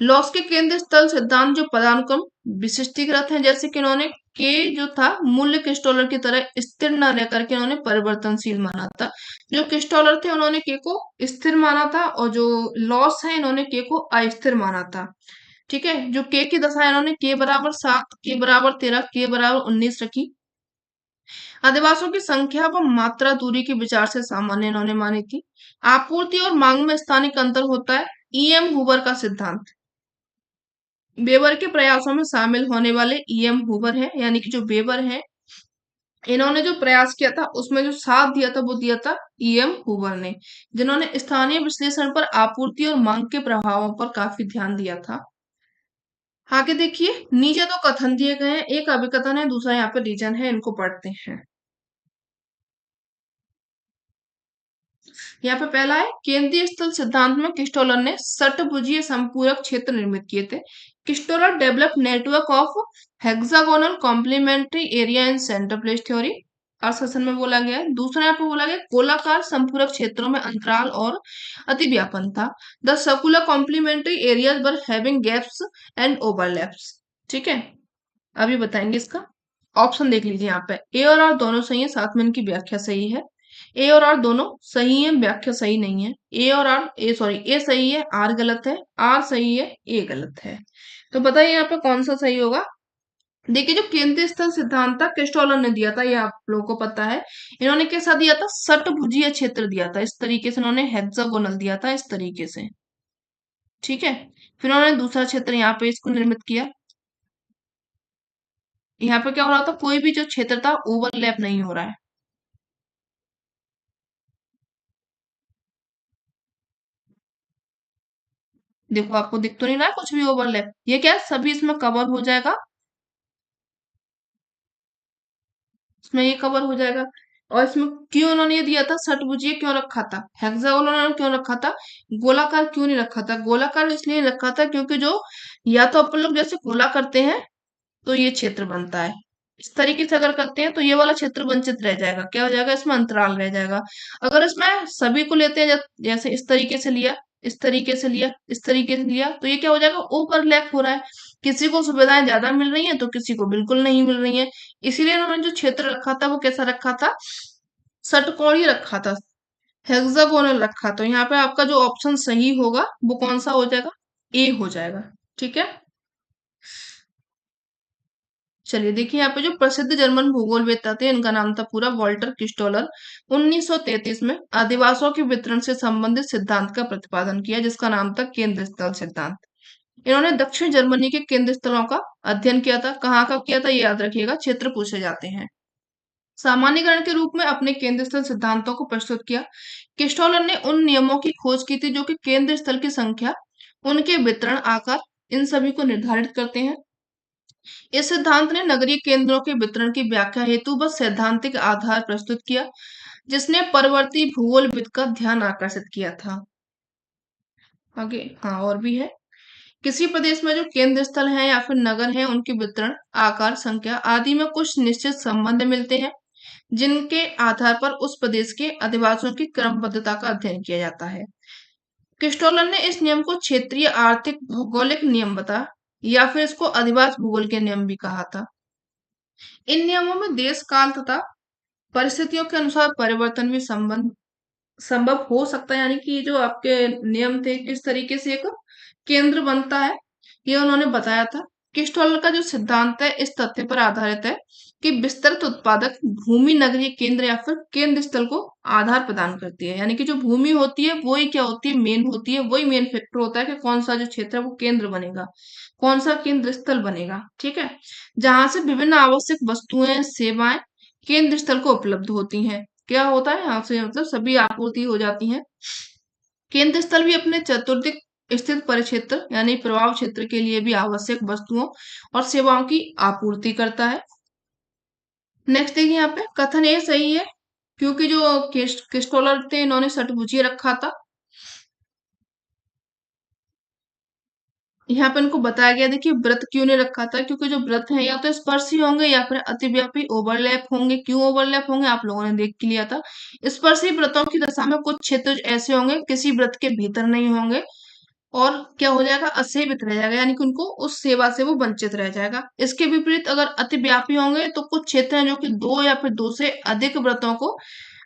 लॉस के केंद्र स्थल सिद्धांत जो पदानुक्रम विशिष्टीकृत है, जैसे कि इन्होंने के जो था मूल्य क्रिस्टोलर की तरह स्थिर न रह करके इन्होंने परिवर्तनशील माना था। जो क्रिस्टोलर थे उन्होंने के को स्थिर माना था और जो लॉस है इन्होंने के को अस्थिर माना था। ठीक है, जो के की दशा है इन्होंने के बराबर 7, के बराबर 13, के बराबर 19 रखी। अधिवासों की संख्या व मात्रा दूरी के विचार से सामान्य इन्होंने मानी थी। आपूर्ति और मांग में स्थानिक अंतर होता है, ईएम हुबर का सिद्धांत। वेबर के प्रयासों में शामिल होने वाले ईएम हूवर है, यानी कि जो वेबर है, इन्होंने जो प्रयास किया था उसमें जो साथ दिया था वो दिया था ईएम हूवर ने, जिन्होंने स्थानीय विश्लेषण पर आपूर्ति और मांग के प्रभावों पर काफी ध्यान दिया था। आगे देखिए, नीचे तो कथन दिए गए हैं, एक अभिकथन है, दूसरा यहाँ पे रीजन है, इनको पढ़ते हैं। यहाँ पे पहला है, केंद्रीय स्थल सिद्धांत में किस्टोलर ने षटभुजीय संपूरक क्षेत्र निर्मित किए थे। Christaller develop network of hexagonal complementary area in centre place theory, आज सेशन में बोला गया है। दूसरा यहाँ पे बोला गया गोलाकार संपूरक क्षेत्रों में अंतराल और अतिव्यापन था। The circular complementary areas were having gaps and overlaps. ठीक है, अभी बताएंगे इसका। ऑप्शन देख लीजिए यहाँ पे, ए और आर दोनों सही है, साथ में इनकी व्याख्या सही है। ए और आर दोनों सही है, व्याख्या सही नहीं है। ए और आर, ए सॉरी, ए सही है, आर गलत है, आर सही है, ए गलत है। तो बताइए यहाँ पे कौन सा सही होगा। देखिए, जो केंद्रीय स्थल सिद्धांत था क्रिस्टोलर ने दिया था, ये आप लोगों को पता है। इन्होंने कैसा दिया था, षटभुजीय क्षेत्र दिया था, इस तरीके से इन्होंने हेक्सागोनल दिया था, इस तरीके से। ठीक है, फिर उन्होंने दूसरा क्षेत्र यहाँ पे इसको निर्मित किया। यहाँ पे क्या हो रहा था, कोई भी जो क्षेत्र था ओवरलैप नहीं हो रहा है। देखो, आपको दिख तो नहीं रहा है कुछ भी ओवरलैप, ये क्या है, सभी इसमें कवर हो जाएगा, इसमें ये कवर हो जाएगा। और इसमें क्यों उन्होंने ये दिया था, षटभुजीय क्यों रखा था, हेक्सागोनल उन्होंने क्यों रखा था, गोलाकार क्यों नहीं रखा था। गोलाकार इसलिए रखा था क्योंकि जो, या तो अपन लोग जैसे गोला करते हैं तो ये क्षेत्र बनता है, इस तरीके से अगर करते हैं तो ये वाला क्षेत्र वंचित रह जाएगा, क्या हो जाएगा, इसमें अंतराल रह जाएगा। अगर इसमें सभी को लेते हैं, जैसे इस तरीके से लिया, इस तरीके से लिया, इस तरीके से लिया, तो ये क्या हो जाएगा, ओवरलैप हो रहा है। किसी को सुविधाएं ज्यादा मिल रही हैं तो किसी को बिल्कुल नहीं मिल रही हैं। इसीलिए उन्होंने जो क्षेत्र रखा था वो कैसा रखा था, षटकोणीय रखा था, हेक्सागोनल रखा। तो यहाँ पे आपका जो ऑप्शन सही होगा वो कौन सा हो जाएगा, ए हो जाएगा। ठीक है, चलिए देखिए, यहाँ पे जो प्रसिद्ध जर्मन भूगोलवेत्ता थे, इनका नाम था पूरा वॉल्टर क्रिस्टोलर। 1933 में आदिवासियों के वितरण से संबंधित सिद्धांत का प्रतिपादन किया, जिसका नाम था केंद्र स्थल सिद्धांत। इन्होंने दक्षिण जर्मनी के केंद्र स्थलों का अध्ययन किया था, कहाँ का किया था ये याद रखिएगा, क्षेत्र पूछे जाते हैं। सामान्यकरण के रूप में अपने केंद्र स्थल सिद्धांतों को प्रस्तुत किया। क्रिस्टोलर ने उन नियमों की खोज की थी जो कि केंद्र स्थल की संख्या, उनके वितरण आकार, इन सभी को निर्धारित करते हैं। इस सिद्धांत ने नगरीय केंद्रों के वितरण की व्याख्या हेतु बस सैद्धांतिक आधार प्रस्तुत किया, जिसने परवर्ती भूगोलविद का ध्यान आकर्षित किया था। आगे हाँ, और भी है। किसी प्रदेश में जो केंद्र स्थल है या फिर नगर है, उनके वितरण, आकार, संख्या आदि में कुछ निश्चित संबंध मिलते हैं, जिनके आधार पर उस प्रदेश के अधिवासियों की क्रमबद्धता का अध्ययन किया जाता है। क्रिस्टोलर ने इस नियम को क्षेत्रीय आर्थिक भौगोलिक नियम बताया, या फिर इसको अधिवास भूगोल के नियम भी कहा था। इन नियमों में देश काल तथा परिस्थितियों के अनुसार परिवर्तन भी संभव हो सकता है, यानी कि जो आपके नियम थे किस तरीके से एक केंद्र बनता है, ये उन्होंने बताया था। क्रिस्टोलर का जो सिद्धांत है इस तथ्य पर आधारित है कि विस्तृत उत्पादक भूमि नगरीय केंद्र या फिर केंद्र स्थल को आधार प्रदान करती है, यानी कि जो भूमि होती है वही क्या होती है, मेन होती है, वही मेन फैक्टर होता है कि कौन सा जो क्षेत्र है वो केंद्र बनेगा, कौन सा केंद्र स्थल बनेगा। ठीक है, जहां से विभिन्न आवश्यक वस्तुएं, सेवाएं केंद्र स्थल को उपलब्ध होती हैं। क्या होता है यहाँ से, मतलब सभी आपूर्ति हो जाती है। केंद्र स्थल भी अपने चतुर्दिक स्थित परिक्षेत्र यानी प्रभाव क्षेत्र के लिए भी आवश्यक वस्तुओं और सेवाओं की आपूर्ति करता है। नेक्स्ट देखिए, यहाँ पे कथन ए सही है, क्योंकि जो क्रिस्टोलर थे इन्होंने षटभुजीय रखा था। यहाँ पे इनको बताया गया, देखिए व्रत क्यों नहीं रखा था, क्योंकि जो व्रत है या तो स्पर्शी होंगे या फिर अतिव्यापी ओवरलैप होंगे। क्यों ओवरलैप होंगे, आप लोगों ने देख के लिया था। स्पर्शी व्रतों की दशा में कुछ क्षेत्र ऐसे होंगे किसी व्रत के भीतर नहीं होंगे, और क्या हो जाएगा, असेवित रह जाएगा, यानी कि उनको उस सेवा से वो वंचित रह जाएगा। इसके विपरीत अगर अतिव्यापी होंगे तो कुछ क्षेत्र हैं जो कि दो या फिर दो से अधिक व्रतों को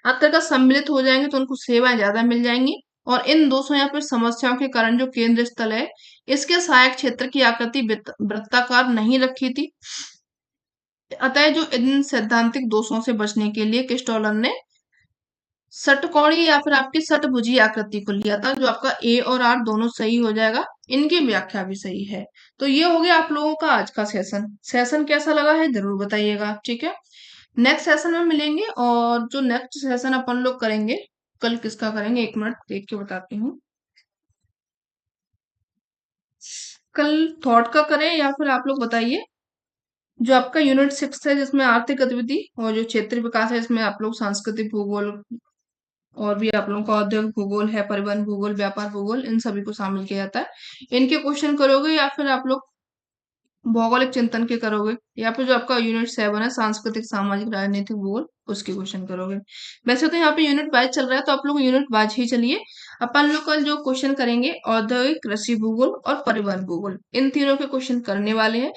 अंतर्गत सम्मिलित हो जाएंगे, तो उनको सेवाएं ज्यादा मिल जाएंगी। और इन दोषों या फिर समस्याओं के कारण जो केंद्र स्थल है, इसके सहायक क्षेत्र की आकृति वृत्ताकार नहीं रखी थी। अतः जो इन सैद्धांतिक दोषों से बचने के लिए क्रिस्टोलर ने षटकोणीय या फिर आपकी षटभुजीय आकृति को लिया था, जो आपका ए और आर दोनों सही हो जाएगा, इनकी व्याख्या भी सही है। तो ये हो गया आप लोगों का आज का सेशन। सेशन कैसा लगा है जरूर बताइएगा, ठीक है। नेक्स्ट सेशन में मिलेंगे, और जो नेक्स्ट सेशन अपन लोग करेंगे, कल किसका करेंगे, एक मिनट देख के बताती हूँ। कल थॉट का करें या फिर आप लोग बताइए। जो आपका यूनिट 6 है जिसमें आर्थिक गतिविधि, और जो क्षेत्रीय विकास है इसमें आप लोग सांस्कृतिक भूगोल, और भी आप लोगों का औद्योगिक भूगोल है, परिवहन भूगोल, व्यापार भूगोल, इन सभी को शामिल किया जाता है। इनके क्वेश्चन करोगे या फिर आप लोग भौगोलिक चिंतन के करोगे, या फिर जो आपका यूनिट 7 है सांस्कृतिक सामाजिक राजनीतिक भूगोल, उसके क्वेश्चन करोगे। वैसे तो यहाँ पे यूनिट वाइज चल रहा है, तो आप लोग यूनिट वाइज ही चलिए। अपन लोग कल जो क्वेश्चन करेंगे औद्योगिक, कृषि भूगोल और परिवहन भूगोल, इन तीनों के क्वेश्चन करने वाले हैं।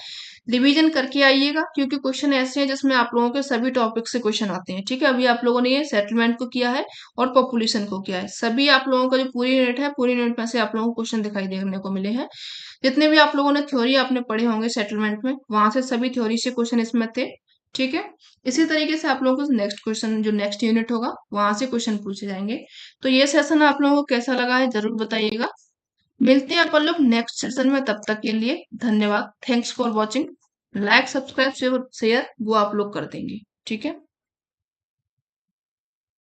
रिवीजन करके आइएगा, क्योंकि क्वेश्चन ऐसे हैं जिसमें आप लोगों के सभी टॉपिक से क्वेश्चन आते हैं, ठीक है। अभी आप लोगों ने ये सेटलमेंट को किया है और पॉपुलेशन को किया है, सभी आप लोगों का जो पूरी यूनिट है, पूरी यूनिट में से आप लोगों को क्वेश्चन दिखाई देने को मिले हैं। जितने भी आप लोगों ने थ्योरी आपने पढ़े होंगे सेटलमेंट में, वहां से सभी थ्योरी से क्वेश्चन इसमें थे, ठीक है। इसी तरीके से आप लोगों को नेक्स्ट क्वेश्चन, जो नेक्स्ट यूनिट होगा, वहां से क्वेश्चन पूछे जाएंगे। तो ये सेशन आप लोगों को कैसा लगा है जरूर बताइएगा। मिलते हैं अपन लोग नेक्स्ट सेशन में, तब तक के लिए धन्यवाद। Thanks for watching. Like, subscribe, share वो आप लोग कर देंगे, ठीक है।